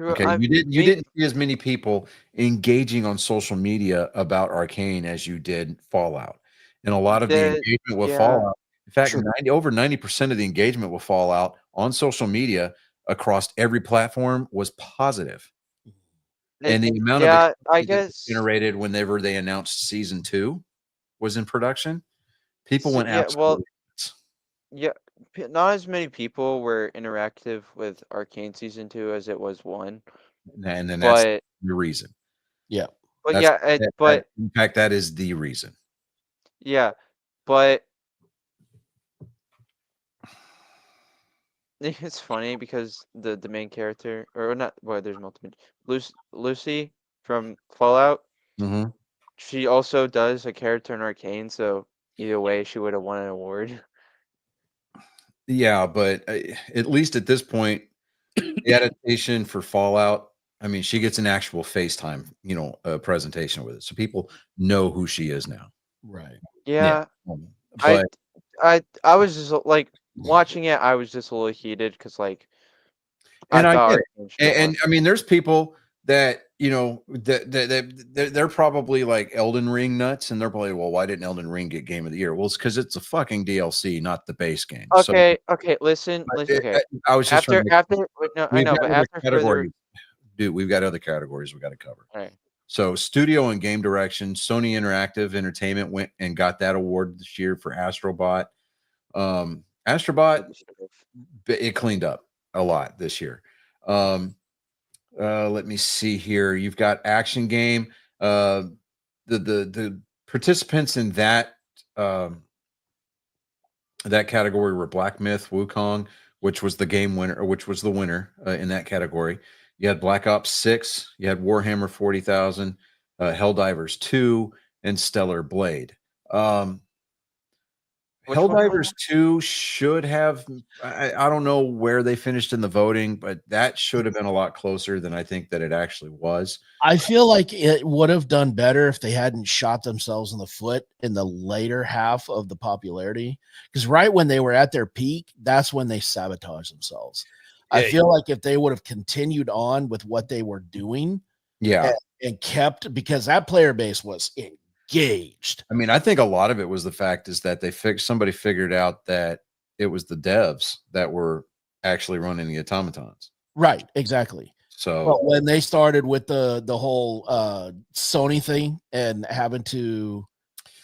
Okay, you didn't see as many people engaging on social media about Arcane as you did Fallout, and a lot of the engagement with Fallout. In fact, Sure. over 90% of the engagement with Fallout on social media across every platform was positive. And the amount of I excitement that guess. generated whenever they announced season 2 was in production, people went Yeah, well, absolutely nuts. yeah, not as many people were interactive with Arcane season 2 as it was 1, And then that's but the reason. Yeah. but That's yeah, but in fact, that is the reason. yeah, but it's funny because the main character, or not, well, there's multiple. Lucy from Fallout, Mhm. she also does a character in Arcane, so either way, she would have won an award. Yeah, but at least at this point, the adaptation for Fallout, I mean, she gets an actual FaceTime, presentation with it, so people know who she is now. Right. Yeah, But I was just like watching it. I was just a little heated because like and I thought get it. Arcane should have And won. I mean, there's people that they're probably like Elden Ring nuts, and they're probably, well, why didn't Elden Ring get Game of the Year? Well, it's because it's a fucking DLC, not the base game. So Okay, listen. Okay, I was just trying after to, wait, no, I we've know, got but other after further. categories, dude. We've got other categories we got to cover. All right. So studio and game direction, Sony Interactive Entertainment went and got that award this year for Astrobot. Astrobot, it cleaned up a lot this year. Let me see here. You've got action game. The participants in that that category were Black Myth, Wukong, which was the game winner, or which was the winner in that category. You had Black Ops 6, you had Warhammer 40,000, Helldivers 2, and Stellar Blade. Which one? Helldivers 2 should have, I don't know where they finished in the voting, but that should have been a lot closer than I think that it actually was. I feel like it would have done better if they hadn't shot themselves in the foot in the later half of the popularity. Because right when they were at their peak, that's when they sabotaged themselves. I Yeah. feel like if they would have continued on with what they were doing Yeah. and kept, because that player base was engaged. I mean, I think a lot of it was the fact is that somebody figured out that it was the devs that were actually running the automatons. Right, exactly. So But when they started with the whole Sony thing and having to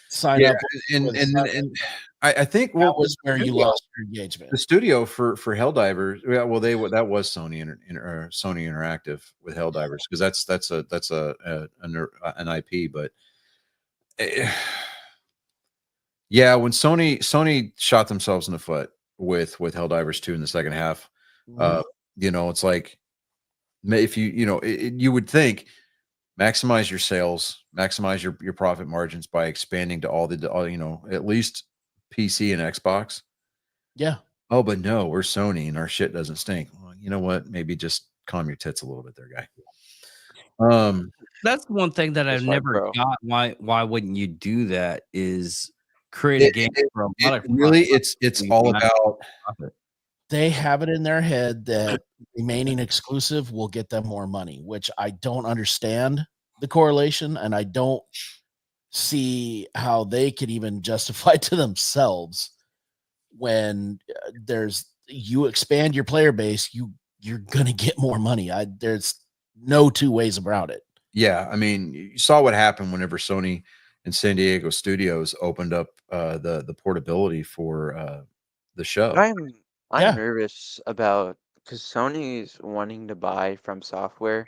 sign yeah, up, and I think that was where you studio- lost your engagement. the studio for Helldivers. Yeah, well, that was Sony Sony Interactive with Helldivers, because that's an IP, but yeah, when Sony shot themselves in the foot with Helldivers 2 in the second half, it's like, if you would think maximize your sales, maximize your profit margins by expanding to all at least PC and Xbox. Yeah. Oh, but no, we're Sony and our shit doesn't stink. Well, you know what? Maybe just calm your tits a little bit there, guy. That's one thing that I've That's right, never bro. got. Why wouldn't you do that? Is create a game for a lot of really, it's all about. They have it in their head that remaining exclusive will get them more money, which I don't understand the correlation, and I don't see how they could even justify to themselves when you expand your player base, you're gonna get more money. There's no two ways about it. Yeah, I mean, you saw what happened whenever Sony and San Diego Studios opened up the portability for the show. I'm Yeah. nervous about, because Sony's wanting to buy From Software,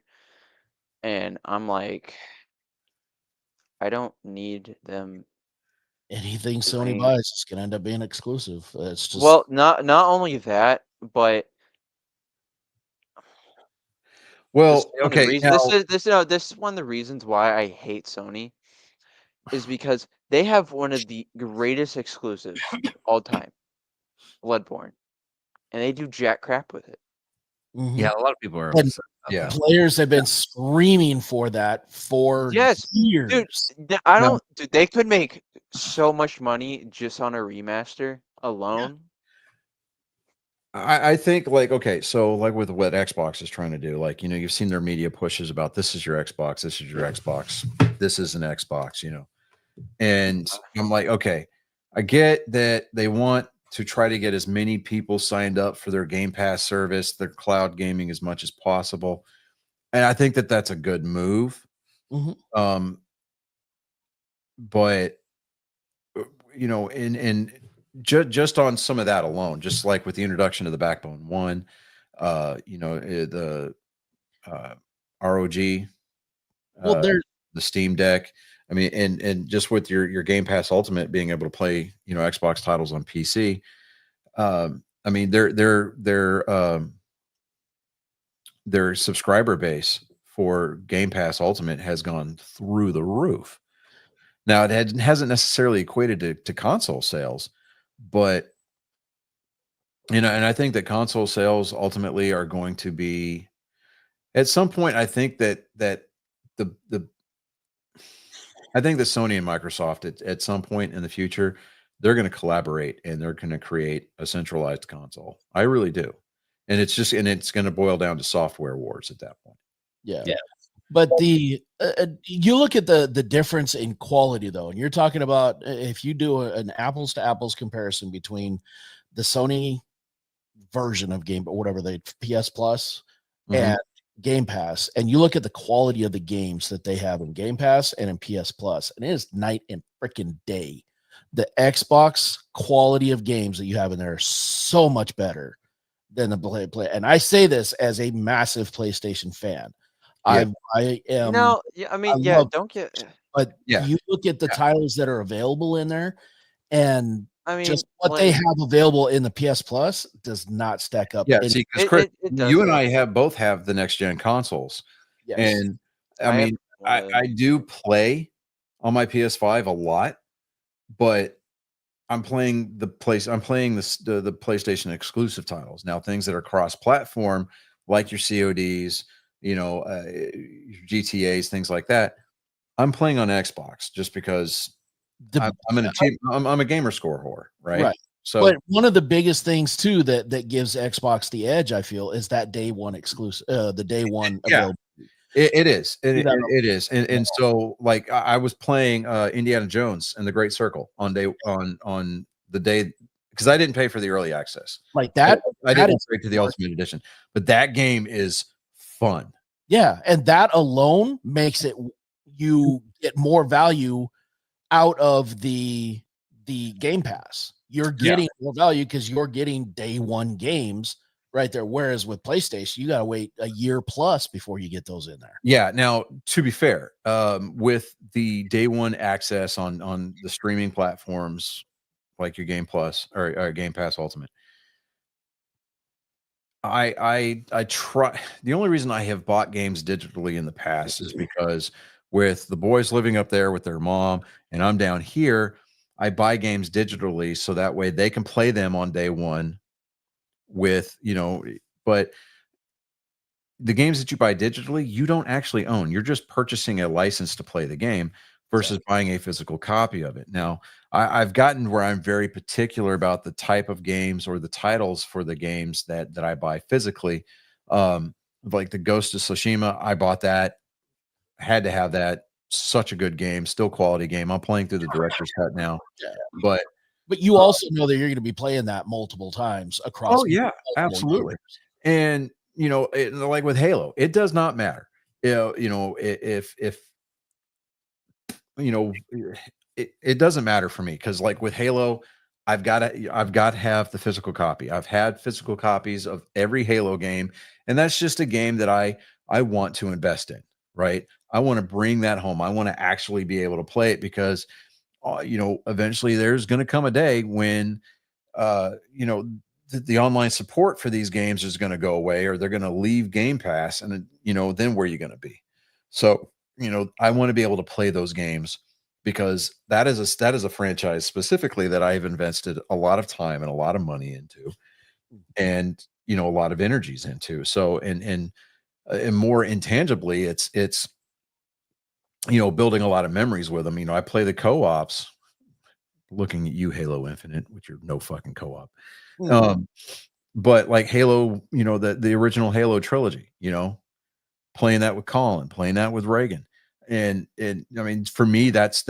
and I'm like, I don't need them. Anything Sony Doing- buys is gonna end up being exclusive. It's just Well, not only that, but Well, this is the only okay, reason- now, this is one of the reasons why I hate Sony, is because they have one of the greatest exclusives of all time, Bloodborne, and they do jack crap with it. mhm. Yeah, a lot of people are. And- upset about Yeah. that. Players have been screaming for that for Yes, years. Dude, they could make so much money just on a remaster alone. I think, like, okay, so like with what Xbox is trying to do, like, you've seen their media pushes about this is your Xbox, this is your Xbox, this is an Xbox, and I'm like, okay, I get that they want to try to get as many people signed up for their Game Pass service, their cloud gaming, as much as possible, and I think that that's a good move. Mhm. But just on some of that alone, just like with the introduction of the Backbone One, the ROG, Well, there's the Steam Deck. I mean, and just with your Game Pass Ultimate being able to play, Xbox titles on PC. I mean, their subscriber base for Game Pass Ultimate has gone through the roof. Now, it hasn't necessarily equated to console sales, but and I think that console sales ultimately are going to be, at some point. I think that I think that Sony and Microsoft at some point in the future, they're going to collaborate and they're going to create a centralized console. I really do, and it's going to boil down to software wars at that point. yeah. Yeah. But you look at the difference in quality though, and you're talking about if you do an apples to apples comparison between the Sony version of Game, whatever the PS Plus Mhm. and Game Pass, and you look at the quality of the games that they have in Game Pass and in PS Plus, and it is night and freaking day. The Xbox quality of games that you have in there are so much better than the play. And I say this as a massive PlayStation fan. Yeah. I am. No, yeah, I mean, I yeah, love don't get. But Yeah. you look at the titles that are available in there, and I mean, just what they have available in the PS Plus does not stack up. Yeah, any- see, because Chris, it you and doesn't. I both have the next gen consoles, yes. and I I have mean, one of I them. do play on my PS5 a lot, but I'm playing the PlayStation exclusive titles now, things that are cross platform, like your CODs, your GTA's, things like that. I'm playing on Xbox just because The- I'm a gamer score whore, right? Right. So But one of the biggest things too that gives Xbox the edge, I feel, is that day one exclusive, the day one Yeah. available. it is. You know, It is. And so like I was playing Indiana Jones and the Great Circle on the day, because I didn't pay for the early access. like that. I that didn't is upgrade to the smart. Ultimate Edition. But that game is fun. Yeah, and that alone makes it you get more value out of the Game Pass. You're getting more value because you're getting day one games right there. Whereas with PlayStation, you gotta wait a year plus before you get those in there. Yeah. Now, to be fair, with the day one access on the streaming platforms like your Game Plus or Game Pass Ultimate, I try. The only reason I have bought games digitally in the past is because with the boys living up there with their mom and I'm down here, I buy games digitally so that way they can play them on day one with, but the games that you buy digitally, you don't actually own. You're just purchasing a license to play the game versus buying a physical copy of it. Now, I've gotten where I'm very particular about the type of games or the titles for the games that I buy physically. Like the Ghost of Tsushima, I bought that, had to have that. Such a good game, still quality game. I'm playing through the director's cut now, but you also know that you're going to be playing that multiple times across. oh yeah, multiple absolutely. years. And like with Halo, it does not matter. If it doesn't matter for me because like with Halo, I've got to have the physical copy. I've had physical copies of every Halo game, and that's just a game that I want to invest in, right? I want to bring that home. I want to actually be able to play it because eventually there's going to come a day when the online support for these games is going to go away or they're going to leave Game Pass, and then where are you going to be? So I want to be able to play those games because that is a franchise specifically that I've invested a lot of time and a lot of money into, and a lot of energies into. So and more intangibly, it's building a lot of memories with them. I play the co-ops. Looking at you, Halo Infinite, with your no fucking co-op. But like Halo, the original Halo trilogy, playing that with Colin, playing that with Reagan. And I mean, for me, that's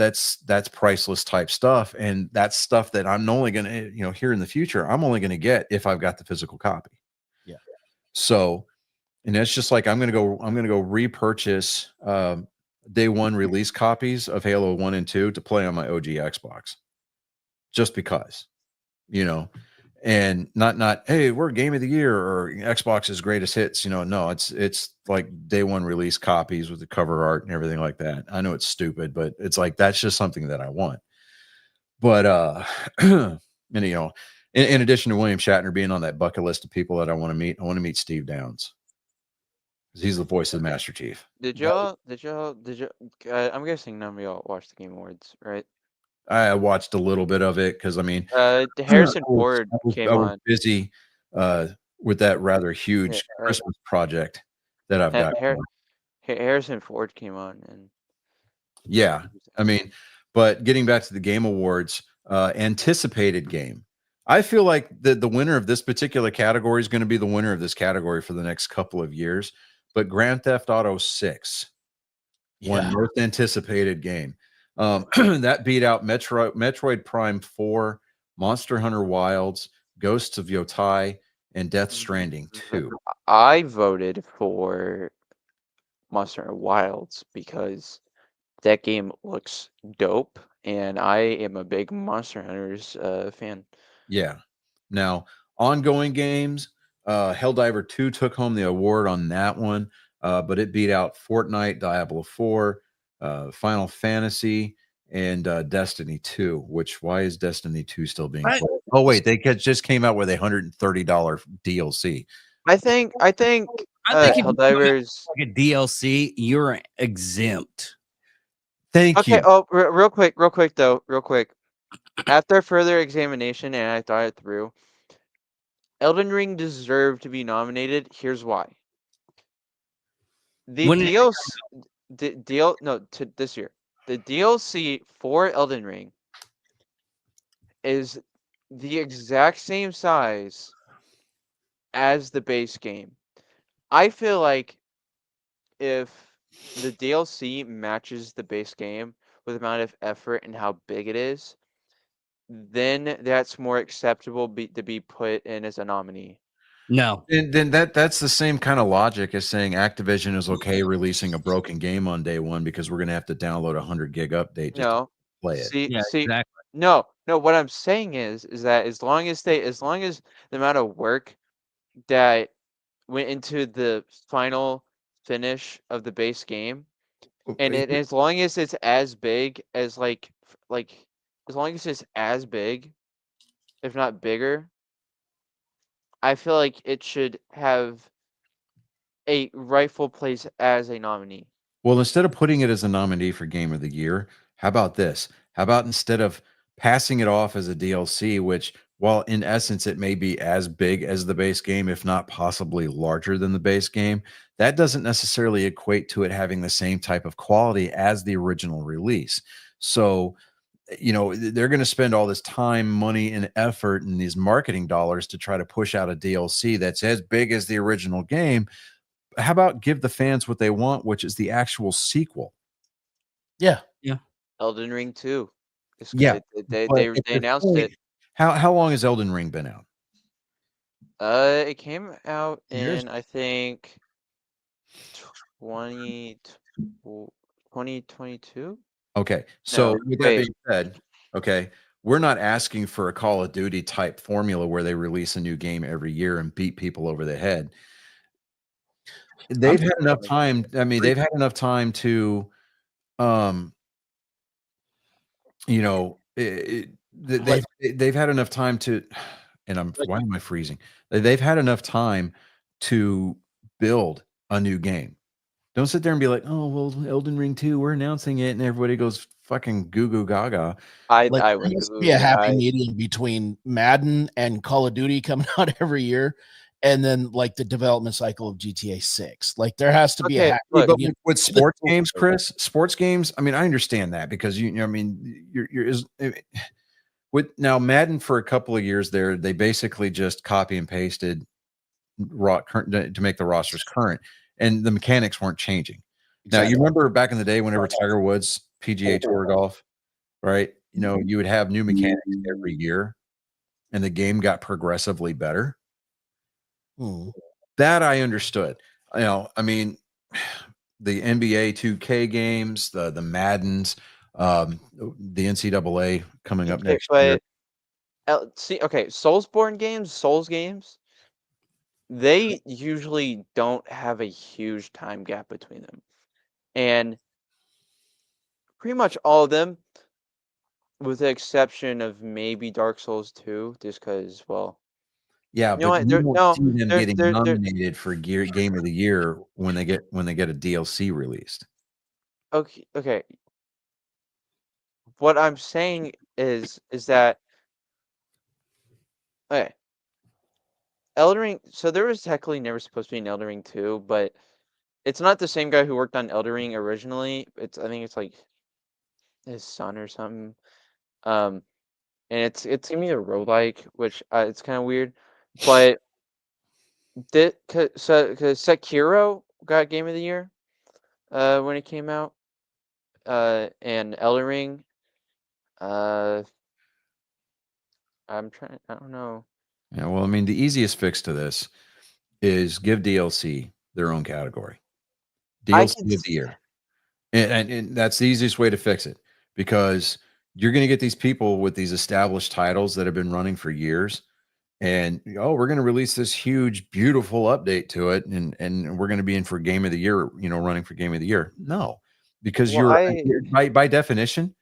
priceless type stuff. And that's stuff that I'm only going to, here in the future, I'm only going to get if I've got the physical copy. Yeah. So, and that's just like, I'm going to go repurchase day one release copies of Halo 1 and 2 to play on my OG Xbox. Just because, and not, hey, we're game of the year or Xbox's greatest hits. No, it's like day one release copies with the cover art and everything like that. I know it's stupid, but it's like that's just something that I want. But and in addition to William Shatner being on that bucket list of people that I want to meet Steve Downs. He's the voice of the Master Chief. Did y'all? I'm guessing none of y'all watched the Game Awards, right? I watched a little bit of it because I mean, Harrison Ford came I was on. busy with that rather huge Christmas project that I've got. Harrison Ford came on, and yeah, I mean, but getting back to the Game Awards, anticipated game. I feel like the winner of this particular category is going to be the winner of this category for the next couple of years. But Grand Theft Auto 6 won most anticipated game. That beat out Metroid Prime 4, Monster Hunter Wilds, Ghosts of Yotai, and Death Stranding 2. I voted for Monster Hunter Wilds because that game looks dope, and I am a big Monster Hunters fan. Yeah. Now, ongoing games, Helldiver 2 took home the award on that one, but it beat out Fortnite, Diablo 4, Final Fantasy, and Destiny 2. Which, why is Destiny 2 still being What? played? Oh wait, they just came out with a $130 DLC. I think I think if you do Helldivers. like a DLC, you're exempt. Thank Okay. you. Oh, real quick, real quick. After further examination and I thought it through, Elden Ring deserved to be nominated. Here's why. The When it- this year. The DLC for Elden Ring is the exact same size as the base game. I feel like if the DLC matches the base game with the amount of effort and how big it is, then that's more acceptable to be put in as a nominee. No, Then that's the same kind of logic as saying Activision is okay releasing a broken game on day one because we're gonna have to download a 100 gig update just to No, play it. see, yeah, exactly. no. What I'm saying is that as long as the amount of work that went into the final finish of the base game, and as long as it's as big as as long as it's as big, if not bigger, I feel like it should have a rightful place as a nominee. Well, instead of putting it as a nominee for Game of the Year, how about this? How about instead of passing it off as a DLC, which, while in essence it may be as big as the base game, if not possibly larger than the base game, that doesn't necessarily equate to it having the same type of quality as the original release. So, they're going to spend all this time, money, and effort and these marketing dollars to try to push out a DLC that's as big as the original game. How about give the fans what they want, which is the actual sequel? Yeah. Elden Ring 2. Yeah, They but at this announced point, it. How long has Elden Ring been out? It came out Years. in I think 2022. Okay, so No, with that wait. being said, okay, we're not asking for a Call of Duty type formula where they release a new game every year and beat people over the head. They've had enough time. I mean, they've had enough time to, they've had enough time to, and why am I freezing? They've had enough time to build a new game. Don't sit there and be like, "Oh, well, Elden Ring 2, we're announcing it," and everybody goes fucking goo goo gaga. I Like, I there went has to to be a happy I, medium between Madden and Call of Duty coming out every year, and then like the development cycle of GTA 6. Like there has to be a Okay, happy look, But medium. with sports games, Chris, sports games, I mean, I understand that because I mean, with now Madden for a couple of years there, they basically just copy and pasted to make the rosters current, and the mechanics weren't changing. Now, you remember back in the day, whenever Tiger Woods PGA Tour golf, right? You would have new mechanics every year, and the game got progressively better. That I understood. I mean, the NBA 2K games, the Maddens, the NCAA coming up next year. see, okay, Souls games, they usually don't have a huge time gap between them. And pretty much all of them, with the exception of maybe Dark Souls 2, just because, well, Yeah, you know but what? you don't see them getting They're nominated for Game of the Year when they get a DLC released. okay. What I'm saying is that okay, Elden Ring. So there was technically never supposed to be an Elden Ring 2, but it's not the same guy who worked on Elden Ring originally. I think it's like his son or something. And it's gonna be a roguelike, which it's kind of weird, but because Sekiro got Game of the Year when it came out, and Elden Ring, uh, I don't know. Yeah, well, I mean, the easiest fix to this is give DLC their own category. DLC of the year. And that's the easiest way to fix it, because you're going to get these people with these established titles that have been running for years, and we're going to release this huge, beautiful update to it, and we're going to be in for Game of the Year, running for Game of the Year. No, because Well, you're by definition,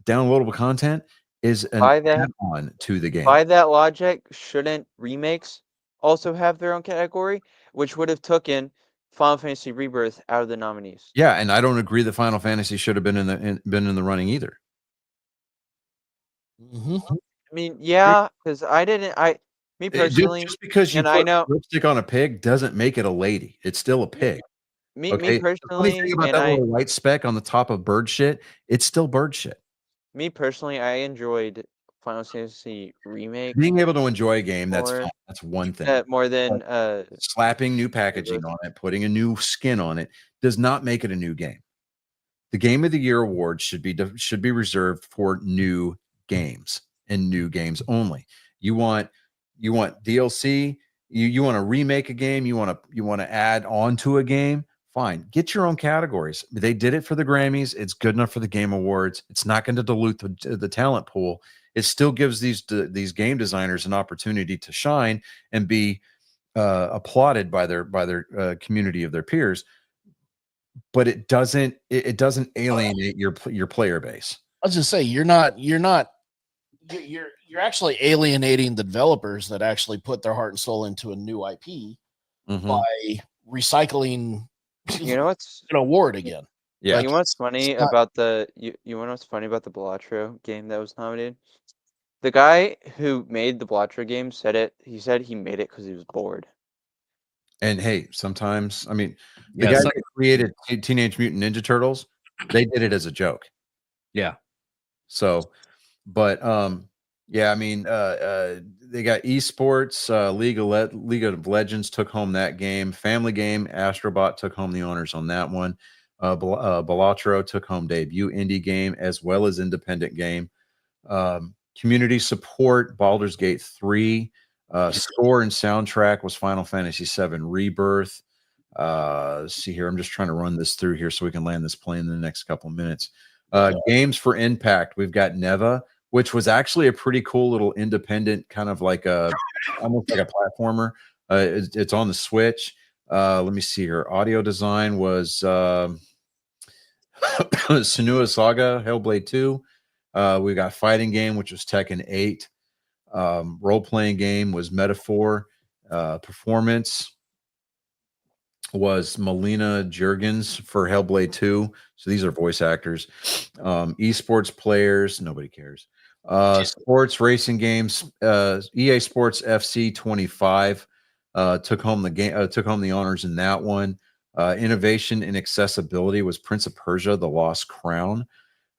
downloadable content is an By that- add-on to the game. By that logic, shouldn't remakes also have their own category, which would have taken Final Fantasy Rebirth out of the nominees? Yeah, and I don't agree that Final Fantasy should have been in the running either. Mhm. I mean, yeah, because me personally, Just because you and I put know lipstick on a pig doesn't make it a lady. It's still a pig. me Okay. The funny personally, thing about and that little white speck on the top of bird shit, it's still bird shit. I enjoyed Final Fantasy Remake Being able to enjoy a game, that's Or- fine. That's one thing. more than Slapping new packaging on it, putting a new skin on it, does not make it a new game. The Game of the Year award should be reserved for new games and new games only. You want DLC, you want to remake a game, you want to add on to a game, fine. Get your own categories. They did it for the Grammys. It's good enough for the Game Awards. It's not going to dilute the talent pool. It still gives these game designers an opportunity to shine and be applauded by their community of their peers. But it doesn't alienate your player base. I was just say you're actually alienating the developers that actually put their heart and soul into a new IP Mhm. by recycling you know what's an award again. Yeah. you know what's funny it's not- about the you know what's funny about the Balatro game that was nominated? The guy who made the Balatro game said he made it because he was bored. And hey, sometimes, I mean, the Yeah, guy some- that created Teenage Mutant Ninja Turtles, they did it as a joke. yeah. So, but yeah, I mean, they got esports. League of Legends took home that game. Family Game, Astrobot took home the honors on that one. Balatro took home debut indie game as well as independent game. Community support, Baldur's Gate 3. Score and soundtrack was Final Fantasy VII Rebirth. Let's see here. I'm just trying to run this through here so we can land this plane in the next couple of minutes. Games for Impact. We've got Neva, which was actually a pretty cool little independent kind of like almost like a platformer. It's on the Switch. Let me see here. Audio design was Senua Saga, Hellblade 2. We got fighting game, which was Tekken 8. Role-playing game was Metaphor. Performance was Melina Juergens for Hellblade 2. So these are voice actors. Esports players, nobody cares. Sports racing games, EA Sports FC 25 took home the honors in that one. Innovation and accessibility was Prince of Persia: The Lost Crown,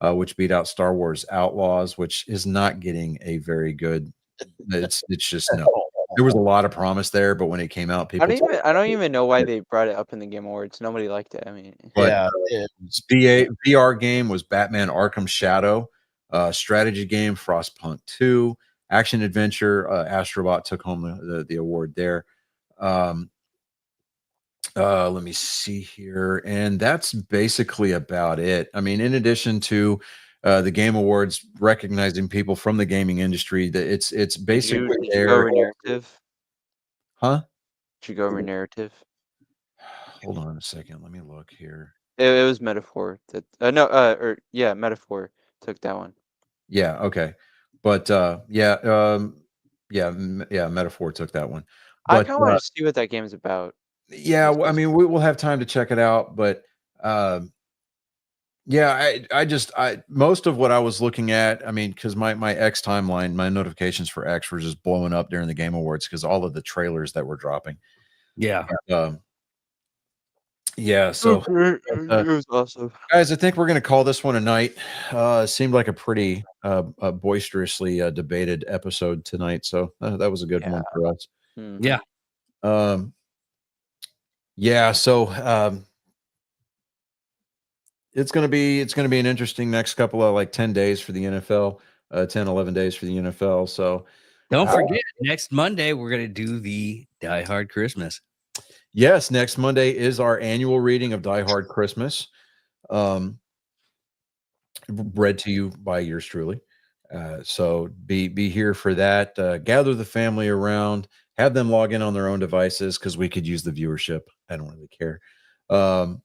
which beat out Star Wars Outlaws, which is not getting a very good. It's just no. There was a lot of promise there, but when it came out, people. I don't even know why they brought it up in the Game Awards. Nobody liked it. I mean, But, Yeah, VR game was Batman Arkham Shadow. Strategy game Frostpunk 2. Action adventure Astrobot took home the award there. Let me see here, and that's basically about it. I mean, in addition to the Game Awards recognizing people from the gaming industry, that it's basically did you there. go over narrative? Huh? Did you go over narrative? Hold on a second. Let me look here. It was Metaphor that Metaphor took that one. Yeah. Okay. But Metaphor took that one. I But kind of want to see what that game is about. yeah, I mean, we'll have time to check it out, but yeah, I most of what I was looking at, I mean, because my X timeline, my notifications for X were just blowing up during the Game Awards because all of the trailers that were dropping. Yeah. Yeah, so It was awesome. guys, I think we're going to call this one a night. Seemed like a pretty boisterously debated episode tonight, so that was a good one for us. Mhm. Yeah. Yeah, so it's going to be an interesting next couple of like 10 days for the NFL, 10 11 days for the NFL. So Don't forget, next Monday we're gonna do the Die Hard Christmas. yes, next Monday is our annual reading of Die Hard Christmas. Read to you by yours truly. So be here for that. Gather the family around, have them log in on their own devices because we could use the viewership. I don't really care. But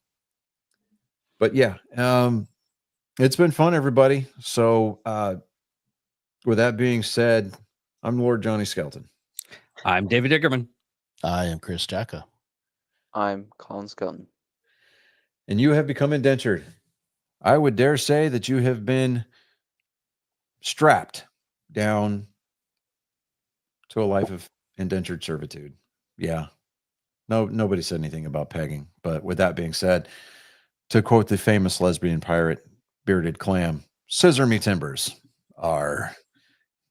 yeah, it's been fun, everybody. So with that being said, I'm Lord Johnny Skelton. I'm David Dickerman. I am Chris Jacka. I'm Colin Skelton. And you have become indentured. I would dare say that you have been strapped down to a life of indentured servitude. Yeah. No, nobody said anything about pegging. But with that being said, to quote the famous lesbian pirate, Bearded Clam, scissor me timbers. R.